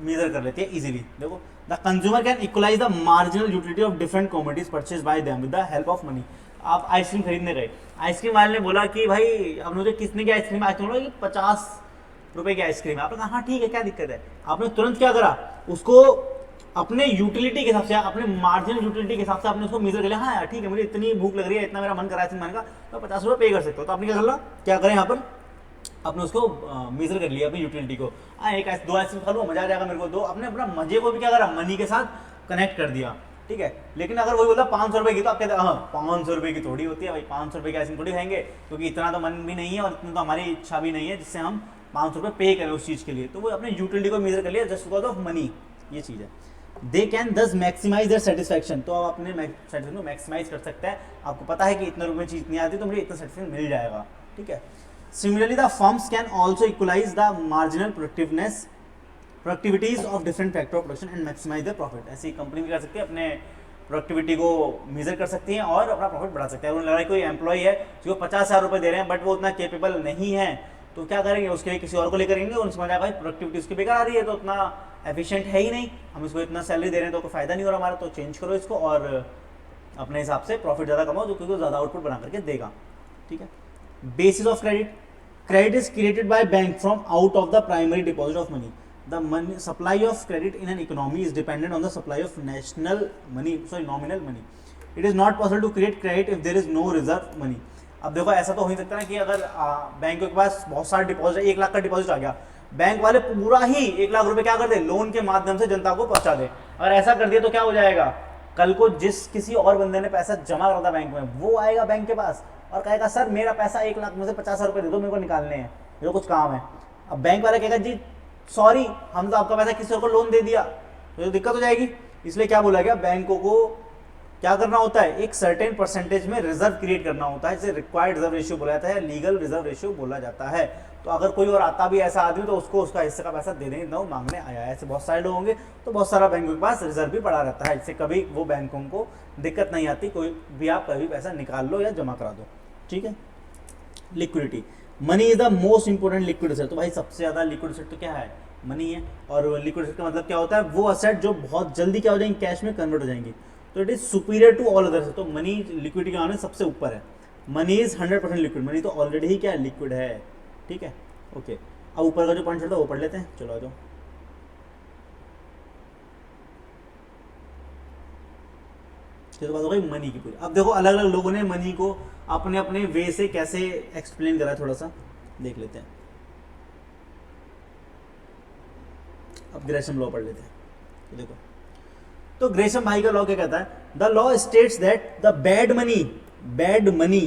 A: मेजर कर लेती है इजीली। देखो, the consumer can equalize the marginal utility of different commodities purchase by them with the help of money. आप आइसक्रीम खरीदने गए, आइसक्रीम वाले ने बोला कि भाई अब मुझे कितने की आइसक्रीम, आइसक्रीम बोला कि 50 रुपए की आइसक्रीम है। आपने कहा हाँ ठीक है, क्या दिक्कत है। आपने तुरंत क्या करा, उसको अपने यूटिलिटी के हिसाब से, अपने मार्जिनल यूटिलिटी के हिसाब से आपने उसको मेजर कर लिया। हाँ यार ठीक है, मुझे इतनी भूख लग रही है, इतना मेरा मन कर रहा है आइसक्रीम खाने का, तो 50 रुपये पे कर सकते हो। तो आपने क्या करना, क्या करें यहाँ पर, आपने उसको मेजर कर लिया अपनी यूटिलिटी को। हाँ, एक दो आइसक्रीम खा लूँ, मजा आ जाएगा मेरे को, दो, अपने अपना मजे को भी क्या करा, मनी के साथ कनेक्ट कर दिया, ठीक है। लेकिन अगर वही बोला 500 रुपये की, तो आप कहते हैं हाँ 500 रुपये की थोड़ी होती है भाई, 500 रुपये की आइसक्रीम थोड़ी खाएंगे, क्योंकि इतना तो मन भी नहीं है और इतना तो हमारी इच्छा भी नहीं है जिससे हम 500 रुपये पे करें उस चीज़ के लिए। तो वो अपने यूटिलिटी को मेजर कर लिया जस्ट बिकॉज ऑफ मनी, ये चीज़ है। दे कैन दस मैक्सिमाइज देयर सेटिस्फैक्शन। तो आप अपने सेटिस्फैक्शन को मैक्सिमाइज कर सकते हैं। आपको पता है कि इतने रुपये में चीज़ नहीं आती तो मुझे इतना सेटिस्फैक्शन मिल जाएगा, ठीक है। Similarly the firms can also equalize the marginal productivities of different factor of production and maximize the profit. ऐसी कंपनी भी कर सकती है, अपने प्रोडक्टिविटी को मेजर कर सकती हैं और अपना प्रॉफिट बढ़ा सकते हैं। उन्हें लग रहा है कोई एम्प्लॉय है जो 50,000 रुपये दे रहे हैं बट वो उतना केपेबल नहीं है, तो क्या करेंगे, उसके लिए किसी और को लेकर करेंगे। उनसे समझ आएगा भाई प्रोडक्टिविटी उसकी बेकार आ रही है, तो उतना एफिशिएंट है ही नहीं, हम इसको इतना सैलरी दे रहे हैं तो कोई फायदा नहीं हो रहा हमारा, तो चेंज करो इसको और अपने हिसाब से प्रॉफिट ज़्यादा कमाओ जो क्योंकि ज़्यादा आउटपुट बना करके देगा, ठीक है। Basis of credit, credit is created by bank from out of the primary deposit of money. The money supply of credit in an economy is dependent on the supply of nominal money. It is not possible to create credit if there is no reserve money. अब देखो ऐसा तो हो ही सकता है ना कि अगर बैंक के पास बहुत सारा डिपॉजिट, 1 लाख का डिपॉजिट आ गया, बैंक वाले पूरा ही 1 लाख रुपए क्या कर दे, लोन के माध्यम से जनता को पहुंचा दे। अगर ऐसा कर दिया तो क्या हो जाएगा, कल को जिस किसी और बंदे ने पैसा जमा करा था बैंक में, वो आएगा बैंक के पास और कहेगा सर मेरा पैसा 1 लाख में से 50,000 रुपये दे दो, मेरे को निकालने हैं, मेरे को कुछ काम है। अब बैंक वाला कहेगा जी सॉरी हम तो आपका पैसा किसी और को लोन दे दिया, तो दिक्कत हो जाएगी। इसलिए क्या बोला गया, बैंकों को क्या करना होता है, एक सर्टेन परसेंटेज में रिजर्व क्रिएट करना होता है, जिसे रिक्वायर्ड रिजर्व रेशियो बोला जाता है, लीगल रिजर्व रेशियो बोला जाता है। तो अगर कोई और आता भी ऐसा आदमी तो उसको उसका हिस्से का पैसा दे देंगे, ना मांगने आया है, ऐसे बहुत सारे लोग होंगे, तो बहुत सारा बैंकों के पास रिजर्व भी पड़ा रहता है, इससे कभी वो बैंकों को दिक्कत नहीं आती, कोई भी आप कभी पैसा निकाल लो या जमा करा दो। ठीक है। Liquidity, money is the most important liquid asset. तो भाई सबसे ज्यादा लिक्विड एसेट तो क्या है, मनी है। और लिक्विड एसेट का मतलब क्या होता है, वो एसेट जो बहुत जल्दी क्या हो जाएंगे, कैश में कन्वर्ट हो जाएंगी। तो it is superior to all others. तो मनी लिक्विडिटी के मामले सबसे ऊपर है। मनी इज 100% लिक्विड, मनी तो ऑलरेडी ही क्या है, लिक्विड है। ठीक है, ओके। अब ऊपर का जो पॉइंट था वो पढ़ लेते हैं, चलो आ जाओ। तो बात हो गई मनी की पूरी। अब देखो अलग अलग लोगों ने मनी को अपने अपने वे से कैसे एक्सप्लेन करा है, थोड़ा सा देख लेते हैं। अब ग्रेशम लॉ पढ़ लेते हैं। तो देखो, तो ग्रेशम भाई का लॉ क्या कहता है, the law states that the bad money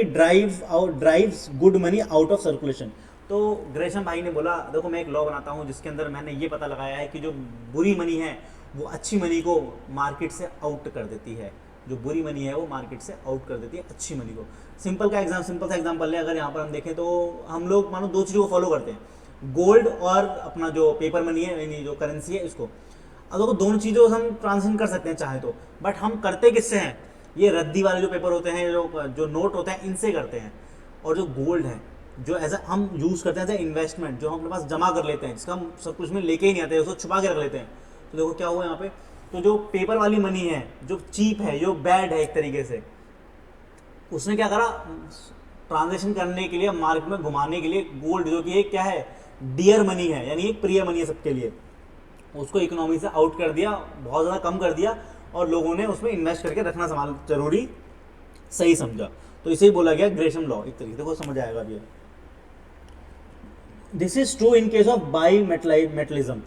A: drives good money out of circulation. तो ग्रेशम भाई ने बोला देखो मैं एक लॉ बनाता हूं जिसके अंदर मैंने ये पता लगाया है कि जो बुरी मनी है वो अच्छी मनी को मार्केट से आउट कर देती है, जो बुरी मनी है वो मार्केट से आउट कर देती है अच्छी मनी को। सिंपल सा एग्जांपल है, अगर यहाँ पर हम देखें तो हम लोग मानो दो चीज़ों को फॉलो करते हैं, गोल्ड और अपना जो पेपर मनी है यानी जो करेंसी है इसको। अब देखो दोनों चीज़ों से हम ट्रांजेक्शन कर सकते हैं चाहे तो, बट हम करते किससे हैं, ये रद्दी वाले जो पेपर होते हैं, जो नोट होते हैं इनसे करते हैं। और जो गोल्ड है जो एज हम यूज़ करते हैं एज ए इन्वेस्टमेंट, जो हम अपने पास जमा कर लेते हैं, जिसका हम सब कुछ में लेके ही नहीं आते, उसको छुपा के रख लेते हैं। तो देखो क्या हुआ यहाँ पे, तो जो पेपर वाली मनी है जो चीप है, जो बैड है एक तरीके से, उसने क्या करा, ट्रांजेक्शन करने के लिए मार्केट में घुमाने के लिए गोल्ड जो कि एक क्या है, डियर मनी है, यानी एक प्रिय मनी है सबके लिए, उसको इकोनॉमी से आउट कर दिया, बहुत ज़्यादा कम कर दिया, और लोगों ने उसमें इन्वेस्ट करके रखना संभाल जरूरी सही समझा। तो इसे ही बोला गया ग्रेशम लॉ। एक तरीके देखो समझ आएगा अभी। This is true in case of bimetallism,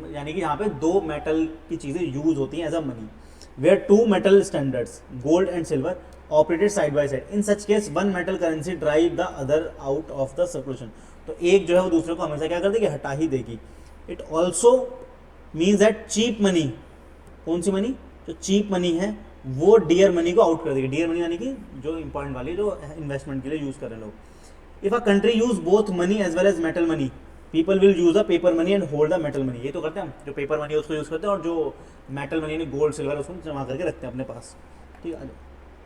A: यानी कि यहाँ पे दो मेटल की चीज़ें यूज होती हैं as a money, where two metal standards gold and silver operated side by side, in such case one metal currency drive the other out of the circulation. तो एक जो है वो दूसरे को हमेशा क्या कर देगी, हटा ही देगी। It also means that cheap money, कौन सी मनी, जो चीप मनी है वो डियर मनी को आउट कर देगी। डियर मनी यानी कि जो इंपॉर्टेंट वाली, जो इन्वेस्टमेंट के लिए यूज कर रहे हैं लोग। If a country use both money as well as metal money, people will use a paper money and hold the metal money. ये तो करते हैं हम, जो पेपर मनी है उसको यूज करते हैं और जो मेटल मनी यानी गोल्ड सिल्वर उसको जमा करके रखते हैं अपने पास। ठीक है,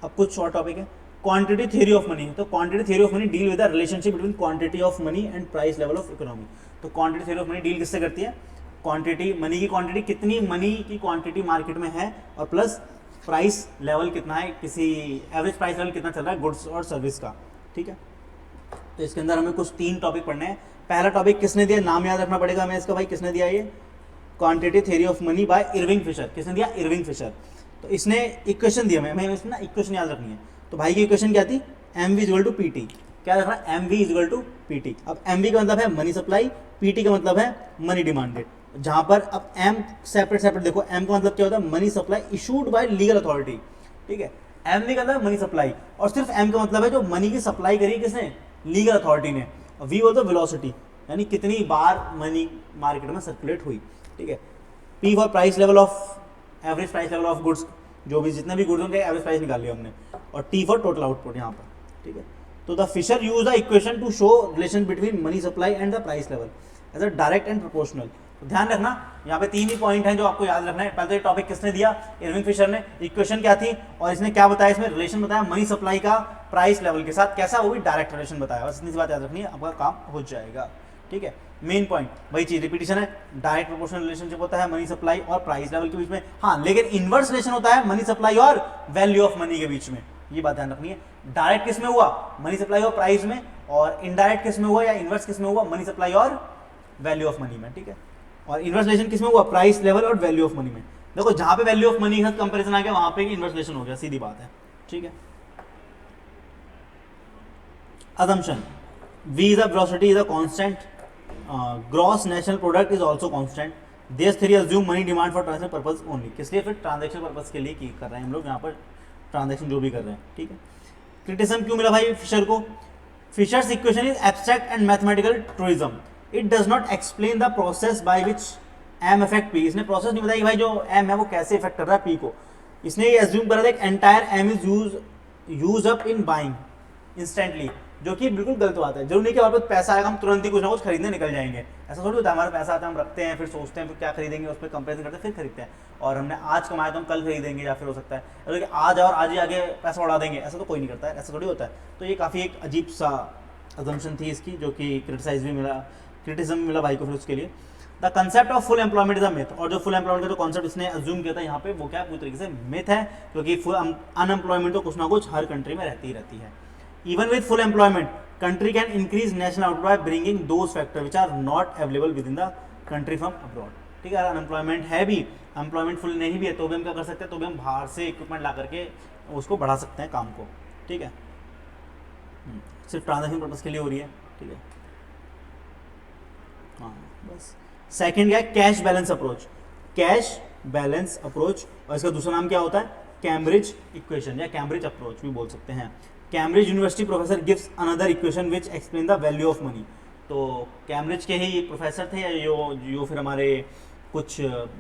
A: अब कुछ शॉर्ट टॉपिक है। क्वांटिटी थ्योरी ऑफ मनी, तो quantity theory of money deal with the relationship between quantity of money and price level of economy. तो quantity theory of money deal किससे करती है, क्वांटिटी मनी की क्वांटिटी, कितनी money की quantity market में है, और प्लस प्राइस लेवल कितना है, किसी एवरेज प्राइस लेवल कितना चल रहा है गुड्स और सर्विस का। ठीक है, तो इसके अंदर हमें कुछ 3 टॉपिक पढ़ने हैं। पहला टॉपिक किसने दिया, नाम याद रखना पड़ेगा हमें इसका, भाई किसने दिया ये, quantity theory of money by Irving Fisher. किसने दिया, इरविंग फिशर। तो इसने इक्वेशन दिया, हमें इसमें ना इक्वेशन याद रखनी है। तो भाई की इक्वेशन क्या थी, M V equal to P T. क्या रखना, M V equal to P T. अब एम वी का मतलब है मनी सप्लाई, पी टी का मतलब है मनी डिमांडेड। जहां पर अब एम सेपरेट देखो, एम का मतलब क्या होता है, money supply issued by legal authority. ठीक है, एम वी का मतलब मनी सप्लाई, और सिर्फ एम का मतलब है जो मनी की सप्लाई करी किसने, लीगल अथॉरिटी ने। वी बोलते वेलोसिटी, यानी कितनी बार मनी मार्केट में सर्कुलेट हुई। ठीक है, P for price level of, average price level of goods, जो भी जितने भी गुड्स होंगे एवरेज प्राइस निकाल लिया हमने, और टी फॉर टोटल आउटपुट यहाँ पर। ठीक है, तो the Fisher use the equation to show relation between money supply and the price level as a direct and proportional. तो ध्यान रखना यहाँ पे 3 ही पॉइंट हैं जो आपको याद रखना है। पहले तो ये टॉपिक किसने दिया, इरविंग फिशर ने। इक्वेशन क्या थी और इसने क्या बताया, इसमें रिलेशन बताया मनी सप्लाई का प्राइस लेवल के साथ, कैसा, वो भी डायरेक्ट रिलेशन बताया। बस इतनी सी बात याद रखनी है, आपका काम हो जाएगा। ठीक है, मेन पॉइंट वही चीज, रिपीटिशन है, डायरेक्ट प्रोपोर्शनल रिलेशनशिप होता है मनी सप्लाई और प्राइस लेवल के बीच में। हाँ, लेकिन इनवर्स रिलेशन होता है मनी सप्लाई और वैल्यू ऑफ मनी के बीच में, ये बात ध्यान रखनी है। डायरेक्ट किस में हुआ, मनी सप्लाई और प्राइस में, और इनडायरेक्ट किस में हुआ या इनवर्स किस में हुआ, मनी सप्लाई और वैल्यू ऑफ मनी में। ठीक है, और इनवर्स रिलेशन किस में हुआ, प्राइस लेवल और वैल्यू ऑफ मनी में। देखो जहां पे वैल्यू ऑफ मनी के साथ कंपैरिजन आ गया वहां पे इनवर्स रिलेशन हो गया, सीधी बात है। ठीक है, assumption, v is a velocity is a constant, gross national product is also constant, this theory assume money demand for transaction purpose only, किस लिए? फिर ट्रांजेक्शन पर्पज के लिए की कर रहे हैं हम लोग यहाँ पर ट्रांजेक्शन जो भी कर रहे हैं, ठीक है। क्रिटिसिज्म क्यों मिला भाई फिशर को? Fisher's equation is abstract and mathematical truism, it does not explain the process by which M effect P. इसने प्रोसेस नहीं बताया कि भाई जो एम है वो कैसे इफेक्ट कर रहा है पी को। इसने ये एज्यूम करा था कि entire M is use up in buying instantly, जो कि बिल्कुल गलत बात है। जरूर नहीं कि हमारे पास पैसा आएगा हम तुरंत ही कुछ ना कुछ खरीदने निकल जाएंगे, ऐसा थोड़ी होता है। हमारे पैसा आता है, हम रखते हैं, फिर सोचते हैं फिर क्या खरीदेंगे, उस पर कंपेरिजन करते हैं, फिर खरीदते हैं। और हमने आज कमाया तो हम कल खरीदेंगे, या फिर हो सकता है कि आज और आज ही आगे पैसा उड़ा देंगे, ऐसा तो कोई नहीं करता है, ऐसा थोड़ी होता है। तो ये काफ़ी एक अजीब सा अजम्पशन थी इसकी, जो कि क्रिटिसिज्म भी मिला भाई को फिर उसके लिए। The concept of full employment is a myth, और जो फुल एम्प्लॉयमेंट का जो कॉन्सेप्ट इसने अज्यूम किया था यहाँ पे वो क्या पूरी तरीके से मिथ है, क्योंकि अनएम्प्लॉयमेंट तो कुछ ना कुछ हर कंट्री में रहती ही रहती है। Even with full employment country can increase national output by bringing those factor which are not available within the country from abroad, ठीक है। अनएम्प्लॉयमेंट है भी, एम्प्लॉयमेंट फुल नहीं भी है, तो भी हम क्या कर सकते हैं, तो भी हम बाहर से इक्विपमेंट ला करके उसको बढ़ा सकते हैं काम को, ठीक है। सिर्फ ट्रांजेक्शन पर्पज के लिए हो रही है, ठीक है। हाँ बस। सेकेंड क्या है? Cash balance approach. Cash balance approach, और इसका दूसरा नाम क्या होता है? कैम्ब्रिज इक्वेशन या कैम्ब्रिज अप्रोच भी बोल सकते हैं। Cambridge university professor gives another equation which explain the value of money. तो कैम्ब्रिज के ही प्रोफेसर थे जो फिर हमारे कुछ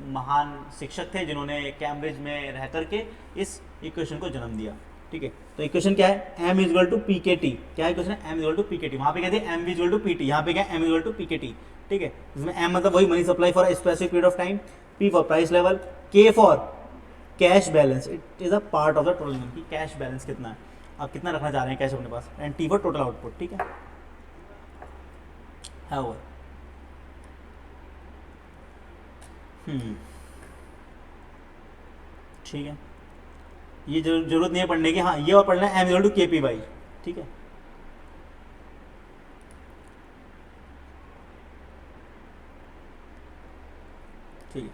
A: महान शिक्षक थे जिन्होंने कैम्ब्रिज में रह करके इस इक्वेशन को जन्म दिया, ठीक है। तो इक्वेशन क्या है? m is equal to P K T. क्या इक्वेशन है? m is equal to P K T. वहाँ पे कहते हैं m is equal to P T, यहाँ पे क्या है? m is equal to P K T, ठीक है। इसमें m मतलब वही money supply for specific period of time, p for price level, k for cash balance, it is a part of the total income की cash balance कितना है, आप कितना रखना चाह रहे हैं कैश अपने पास, and t for total output, ठीक है। ठीक है, ये जरूरत नहीं है पढ़ने की। हाँ ये और पढ़ना है m इक्वल टू के पी वाई, ठीक है। ठीक है,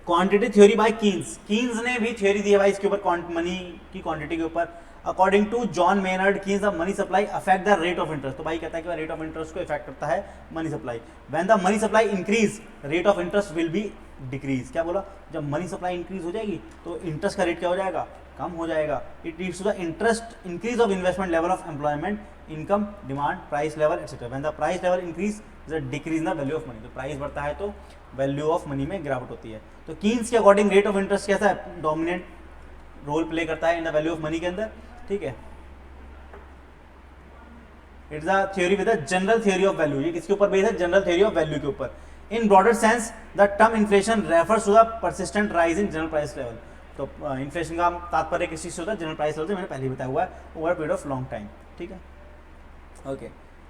A: क्वांटिटी थ्योरी बाय कीन्स ने भी थ्योरी दी है भाई इसके ऊपर, मनी की क्वांटिटी के ऊपर। According to John Maynard Keynes the money supply affect the rate of interest. तो भाई कहता है कि रेट ऑफ इंटरेस्ट को इफेक्ट करता है money supply. When the money supply increase rate of interest will be decrease. क्या बोला? जब मनी सप्लाई इंक्रीज हो जाएगी तो इंटरेस्ट का रेट क्या हो जाएगा? कम हो जाएगा। It leads to the interest increase of investment level of employment, income, demand, price level etcetera. When the price level increase decrease in the value of money. तो प्राइस बढ़ता है तो वैल्यू ऑफ मनी में गिरावट होती है। तो Keynes के अकॉर्डिंग रेट ऑफ इंटरेस्ट कैसा है? डोमिनेंट रोल प्ले करता है इन द वैल्यू ऑफ मनी के अंदर, ठीक है। It's a theory with a general theory of value. ये किसके ऊपर बेस्ड है? जनरल थ्योरी ऑफ वैल्यू के ऊपर। In broader sense the term inflation refers to the persistent rise in general price level. तो इन्फ्लेशन का तात्पर्य किस चीज से होता है? जनरल प्राइस लेवल से, मैंने पहले ही बताया हुआ है, over period of long time, ठीक है। ओके,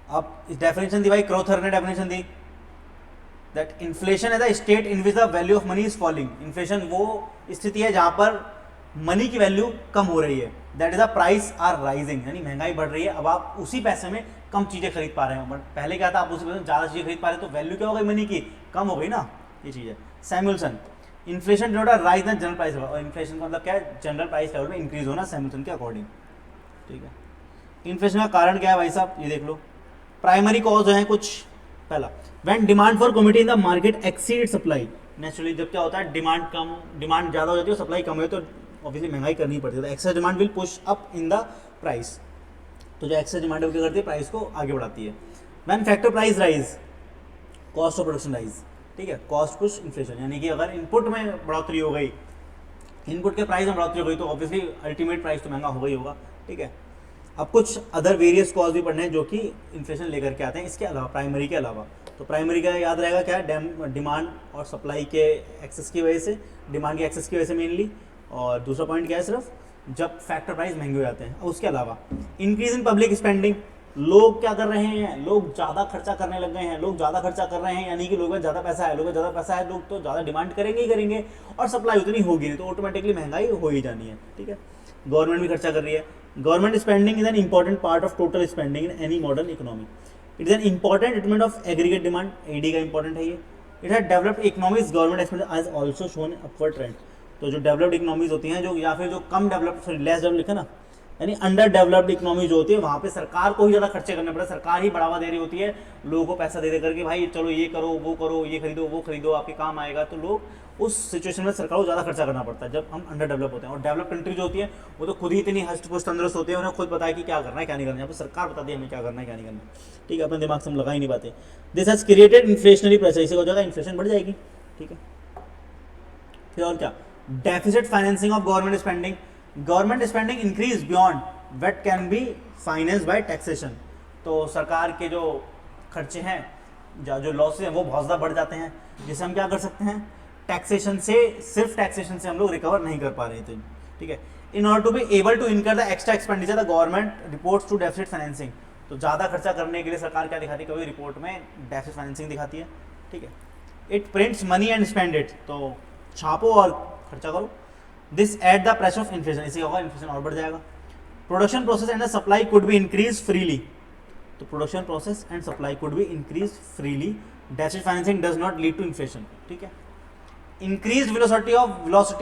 A: अब इस डेफिनेशन दी भाई, क्रोथर ने definition the that inflation is the state in which the value of money is falling. Inflation वो स्थिति है जहां पर मनी की वैल्यू कम हो रही है, that is the price are rising, यानी महंगाई बढ़ रही है। अब आप उसी पैसे में कम चीजें खरीद पा रहे हो, बट पहले क्या था? आप उसी पैसे में ज्यादा चीजें खरीद पा रहे हो, तो वैल्यू क्या हो गई मनी की? कम हो गई ना, ये चीज है। Samuelson, inflation denote a rise in general price level. और इन्फ्लेशन का मतलब क्या है? जनरल प्राइस लेवल में इंक्रीज होना सैमुअल्सन के अकॉर्डिंग, ठीक है। इन्फ्लेशन का कारण क्या है भाई साहब? ये देख लो, प्राइमरी कॉज है कुछ। पहला, when demand for commodity in the market exceed supply. Naturally जब क्या होता है? डिमांड ज्यादा हो जाती है, सप्लाई कम हो तो ऑब्वियसली महंगाई करनी पड़ती है। तो excess demand will push up in the price. तो जो एक्सेस डिमांड है क्या करती है? प्राइस को आगे बढ़ाती है। When factor price rise, cost of production rise, ठीक है। कॉस्ट पुश इन्फ्लेशन, यानी कि अगर इनपुट में बढ़ोतरी हो गई, इनपुट के प्राइस में बढ़ोतरी हो गई, तो ऑब्वियसली अल्टीमेट प्राइस तो महंगा होगा ही होगा, ठीक है। अब कुछ अदर वेरियस कॉज भी पढ़ने हैं जो कि इन्फ्लेशन लेकर के आते हैं इसके अलावा, प्राइमरी के अलावा। तो प्राइमरी का याद रहेगा क्या? डिमांड और सप्लाई के एक्सेस की वजह से, डिमांड के एक्सेस की वजह से मेनली। और दूसरा पॉइंट क्या है? सिर्फ जब फैक्टर प्राइस महंगे हो जाते हैं। उसके अलावा इंक्रीज इन पब्लिक स्पेंडिंग, लोग क्या कर रहे हैं? लोग ज़्यादा खर्चा करने लग गए हैं। लोग ज़्यादा खर्चा कर रहे हैं यानी कि लोगों में ज़्यादा पैसा है, लोगों में ज़्यादा पैसा है, लोग तो ज़्यादा डिमांड करेंगे ही करेंगे, और सप्लाई उतनी होगी नहीं, तो ऑटोमेटिकली महंगाई हो ही जानी है, ठीक है। गवर्नमेंट भी खर्चा कर रही है। Government spending is an important part of total spending in any modern economy. It is an important element of aggregate demand, AD का इंपॉर्टेंट है ये। It has developed economies government expenditure has also shown upward trend. तो जो developed economies होती हैं, जो या फिर जो कम डेवलप्ड, लेस डेवलप लिखा ना, यानी अंडर डेवलप्ड इकोनॉमी जो होती है वहाँ पे सरकार को ही ज़्यादा खर्चे करने पड़ते हैं, सरकार ही बढ़ावा दे रही होती है लोगों को पैसा दे दे करके, भाई चलो ये करो, ये खरीदो, वो खरीदो, आपके काम आएगा। तो लोग उस सिचुएशन में सरकार को ज़्यादा खर्चा करना पड़ता है जब हम अंडर डेवलप होते हैं। और डेवलप कंट्री जो होती है वो तो खुद ही इतनी हष्ट पुष्ट तंदुरुस्त होती है, उन्हें खुद पता है कि क्या करना है क्या नहीं करना है, यहाँ पर सरकार बताती है हमें क्या करना है क्या नहीं करना है। ठीक है, अपने दिमाग से हम लगा ही नहीं पाते। This has created inflationary pressure, इससे हो जाएगा इन्फ्लेशन बढ़ जाएगी। ठीक है, फिर और क्या, deficit financing of government spending, government spending increase beyond what can be finance by taxation. तो सरकार के जो खर्चे हैं जो लॉसेज हैं वो बहुत ज़्यादा बढ़ जाते हैं, जिसे हम क्या कर सकते हैं, टैक्सेशन से, सिर्फ टैक्सेशन से हम लोग रिकवर नहीं कर पा रहे थे। ठीक है, in order to be able to incur the extra expenditure the government reports to deficit financing. तो ज़्यादा खर्चा करने के लिए सरकार क्या दिखाती है, कभी रिपोर्ट में डेफिसिट फाइनेंसिंग दिखाती है। ठीक है, it prints money and spend it, तो छापो और खर्चा करो। This at the pressure of inflation, इसी होगा इन्फ्लेशन और बढ़ जाएगा। Production process and the supply could be increase freely, तो production process and supply could be increase freely, deficit financing does not lead to inflation. ठीक है, increase velocity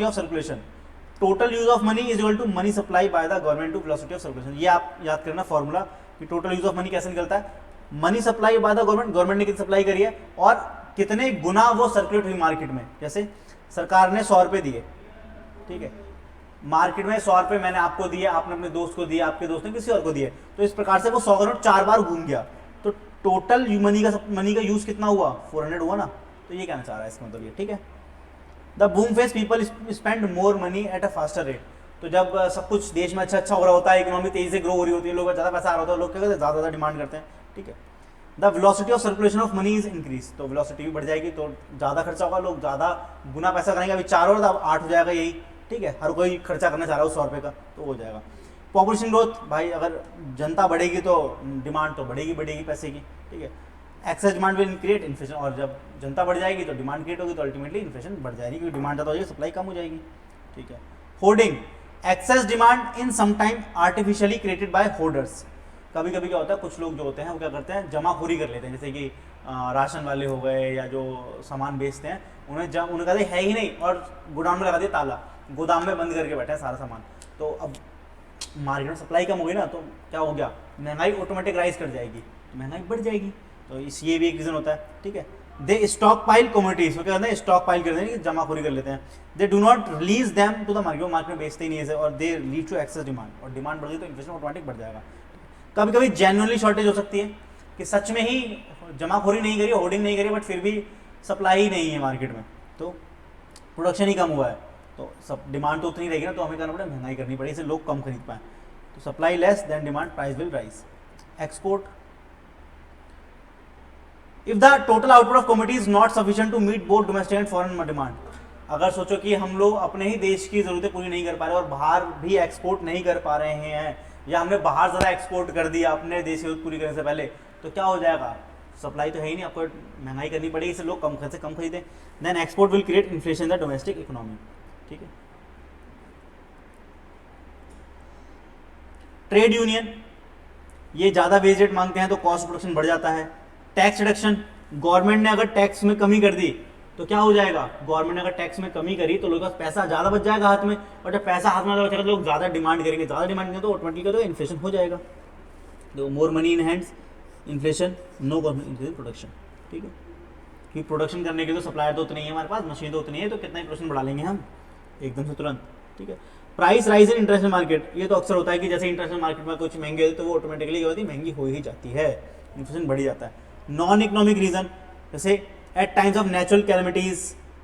A: of circulation, total use of money is equal to money supply by the government to velocity of circulation. ये आप याद करना formula कि total use of money कैसे निकलता है, money supply by the government, government ने कितनी सप्लाई करी है और कितने गुना वो सर्कुलेट हुई मार्केट में। जैसे सरकार ने 100 रुपये दिए, ठीक है, मार्केट में 100 रुपये मैंने आपको दिए, आपने अपने दोस्त को दिए, आपके दोस्त ने किसी और को दिए, तो इस प्रकार से वो 100 करोड़ 4 बार घूम गया, तो टोटल मनी का यूज कितना हुआ, 400 हुआ ना। तो ये कहना चाह रहा है इसका मतलब ये। ठीक है, the boom phase people spend more money at a faster rate, तो जब सब कुछ देश में अच्छा हो रहा होता है, इकोनॉमी तेजी से ग्रो हो रही होती है, लोगों को ज़्यादा पैसा आ रहा होता है, लोग क्या करते हैं, ज़्यादा डिमांड करते हैं। ठीक है, the velocity of circulation of money is increase, तो वेलोसिटी भी बढ़ जाएगी, तो ज़्यादा खर्चा होगा, लोग ज़्यादा गुना पैसा करेंगे। अभी 4 और 8 हो जाएगा यही। ठीक है, हर कोई खर्चा करना चाह रहा है 100 रुपये का, तो हो जाएगा। पॉपुलेशन ग्रोथ, भाई अगर जनता बढ़ेगी तो डिमांड तो बढ़ेगी पैसे की। ठीक है, excess demand will create inflation, और जब जनता बढ़ जाएगी तो डिमांड क्रिएट होगी, तो अल्टीमेटली इन्फ्लेशन बढ़ जाएगी, क्योंकि डिमांड ज़्यादा हो जाएगी, सप्लाई कम हो जाएगी। ठीक है, hoarding, excess demand in some time artificially created by hoarders, कभी कभी क्या होता है, कुछ लोग जो होते हैं वो क्या करते हैं, जमाखोरी कर लेते हैं, जैसे कि राशन वाले हो गए या जो सामान बेचते हैं, उन्हें कहते है ही नहीं और गोडाउन में लगा दिया ताला, गोदाम में बंद करके बैठे हैं सारा सामान। तो अब मार्केट में सप्लाई कम होगी ना, तो क्या हो गया, महंगाई ऑटोमेटिक राइज कर जाएगी, तो महंगाई बढ़ जाएगी। तो ये भी एक रीज़न होता है। ठीक है, दे स्टॉक पाइल कमोडिटीज, वो क्या करते हैं, स्टॉक पाइल करते हैं, जमाखोरी कर लेते हैं। They do not release them to the market, वो मार्केट में बेचते ही नहीं है, और they lead to excess demand, और डिमांड बढ़ गई तो इन्फ्लेशन ऑटोमेटिक बढ़ जाएगा। कभी कभी जेन्युइनली शॉर्टेज हो सकती है कि सच में ही जमाखोरी नहीं करी, होर्डिंग नहीं करी, बट फिर भी सप्लाई ही नहीं है मार्केट में, तो प्रोडक्शन ही कम हुआ है, तो सब डिमांड तो उतनी रहेगी ना, तो हमें करना पड़ेगा, महंगाई करनी पड़ेगी, इससे लोग कम खरीद पाएँ। तो supply less than demand, price will rise. Export, if the total output of commodity is not sufficient to meet both domestic and foreign demand, अगर सोचो कि हम लोग अपने ही देश की जरूरतें पूरी नहीं कर पा रहे और बाहर भी एक्सपोर्ट नहीं कर पा रहे हैं, या हमने बाहर ज़्यादा एक्सपोर्ट कर दिया अपने देश की जरूरत पूरी करने से पहले, तो क्या हो जाएगा, सप्लाई तो है ही नहीं, आपको महंगाई करनी पड़ेगी, इससे लोग कम खरीदें। Then export will create inflation in the domestic economy. ठीक है, ट्रेड यूनियन, ये ज़्यादा वेज रेट मांगते हैं तो कॉस्ट प्रोडक्शन बढ़ जाता है। टैक्स रिडक्शन, गवर्नमेंट ने अगर टैक्स में कमी कर दी तो क्या हो जाएगा, गवर्नमेंट ने अगर टैक्स में कमी करी तो लोगों के पास पैसा ज़्यादा बच जाएगा हाथ में, और जब पैसा हाथ में ज़्यादा बचेगा तो लोग ज़्यादा डिमांड करेंगे, ज़्यादा डिमांड करेंगे तो ऑटोमेटिकली तो इन्फ्लेशन हो जाएगा। तो more money in hands, inflation, no government increase production. ठीक है, क्योंकि प्रोडक्शन करने के लिए तो सप्लायर तो उतनी है हमारे पास, मशीन तो उतनी है, तो कितना ही प्रोडक्शन बढ़ा लेंगे हम एकदम से तुरंत। ठीक है, price rise in international market, ये तो अक्सर होता है कि जैसे इंटरनेशनल मार्केट में कुछ महंगे होते तो वो ऑटोमेटिकली क्या होती है, महंगी हो ही जाती है, इन्फ्लेशन बढ़ ही जाता है। नॉन इकोनॉमिक रीजन, जैसे at times of natural calamities,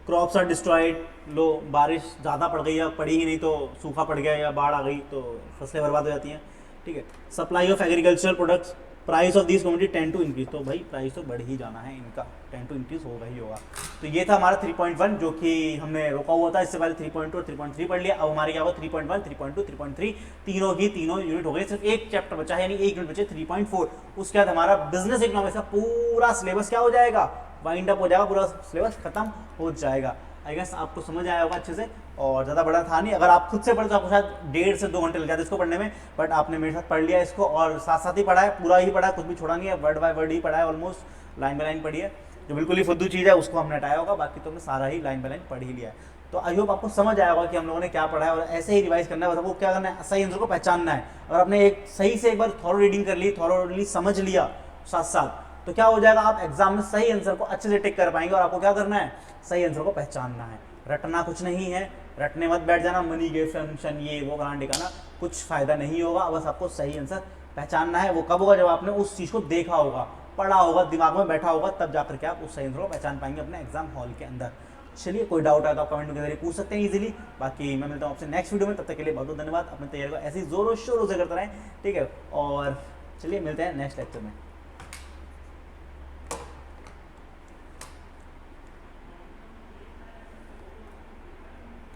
A: crops are destroyed, लो बारिश ज़्यादा पड़ गई या पड़ी ही नहीं तो सूखा पड़ गया या बाढ़ आ गई तो फसलें बर्बाद हो जाती हैं। ठीक है, supply of agricultural products, price of this commodity tend to increase, तो भाई प्राइस तो बढ़ ही जाना है इनका, टेंड टू इंक्रीज होगा ही होगा। तो ये था हमारा 3.1 जो कि हमने रोका हुआ था, इससे पहले 3.2 और 3.3 पढ़ लिया। अब हमारे क्या हुआ 3.1, 3.2, 3.3 तीनों यूनिट हो गए, सिर्फ एक चैप्टर बचा है, यानी एक यूनिट बचे 3.4। उसके बाद हमारा बिजनेस इकोनॉमिक्स का पूरा सिलेबस क्या हो जाएगा, वाइंड अप हो जाएगा, पूरा सिलेबस खत्म हो जाएगा। आई गेस आपको समझ आया होगा अच्छे से, और ज़्यादा बड़ा था नहीं। अगर आप खुद से पढ़ते तो आपको शायद 1.5 से 2 घंटे लग जाते इसको पढ़ने में, बट आपने मेरे साथ पढ़ लिया इसको, और साथ साथ ही पढ़ा है, पूरा ही पढ़ा है, कुछ भी छोड़ा नहीं है, वर्ड बाय वर्ड ही पढ़ा है, ऑलमोस्ट लाइन बाय लाइन पढ़ी है। जो बिल्कुल ही फुद्दू चीज़ है उसको हमने हटाया होगा, बाकी तो हमने सारा ही लाइन बाय लाइन पढ़ ही लिया है। तो आई होप आपको समझ आया होगा कि हम लोगों ने क्या पढ़ा है, और ऐसे ही रिवाइज करना है। बस आपको क्या करना है, सही आंसर को पहचानना है। और आपने एक सही से एक बार थॉरो रीडिंग कर ली, थॉरोली समझ लिया साथ साथ, तो क्या हो जाएगा, आप एग्जाम में सही आंसर को अच्छे से टिक कर पाएंगे। और आपको क्या करना है, सही आंसर को पहचानना है, रटना कुछ नहीं है, रटने मत बैठ जाना, मनी के फंक्शन ये वो गाना टिकाना, कुछ फायदा नहीं होगा। बस आपको सही आंसर पहचानना है। वो कब होगा, जब आपने उस चीज़ को देखा होगा, पढ़ा होगा, दिमाग में बैठा होगा, तब जाकर के आप उस सही आंसर को पहचान पाएंगे अपने एग्जाम हॉल के अंदर। चलिए, कोई डाउट आया तो आप कमेंट के जरिए पूछ सकते हैं इजीली। बाकी मैं मिलता हूँ आपसे नेक्स्ट वीडियो में, तब तक के लिए बहुत बहुत धन्यवाद। अपने तैयारी को ऐसी जोरों शोरों से करते रहें, ठीक है। और चलिए मिलते हैं नेक्स्ट लेक्चर में।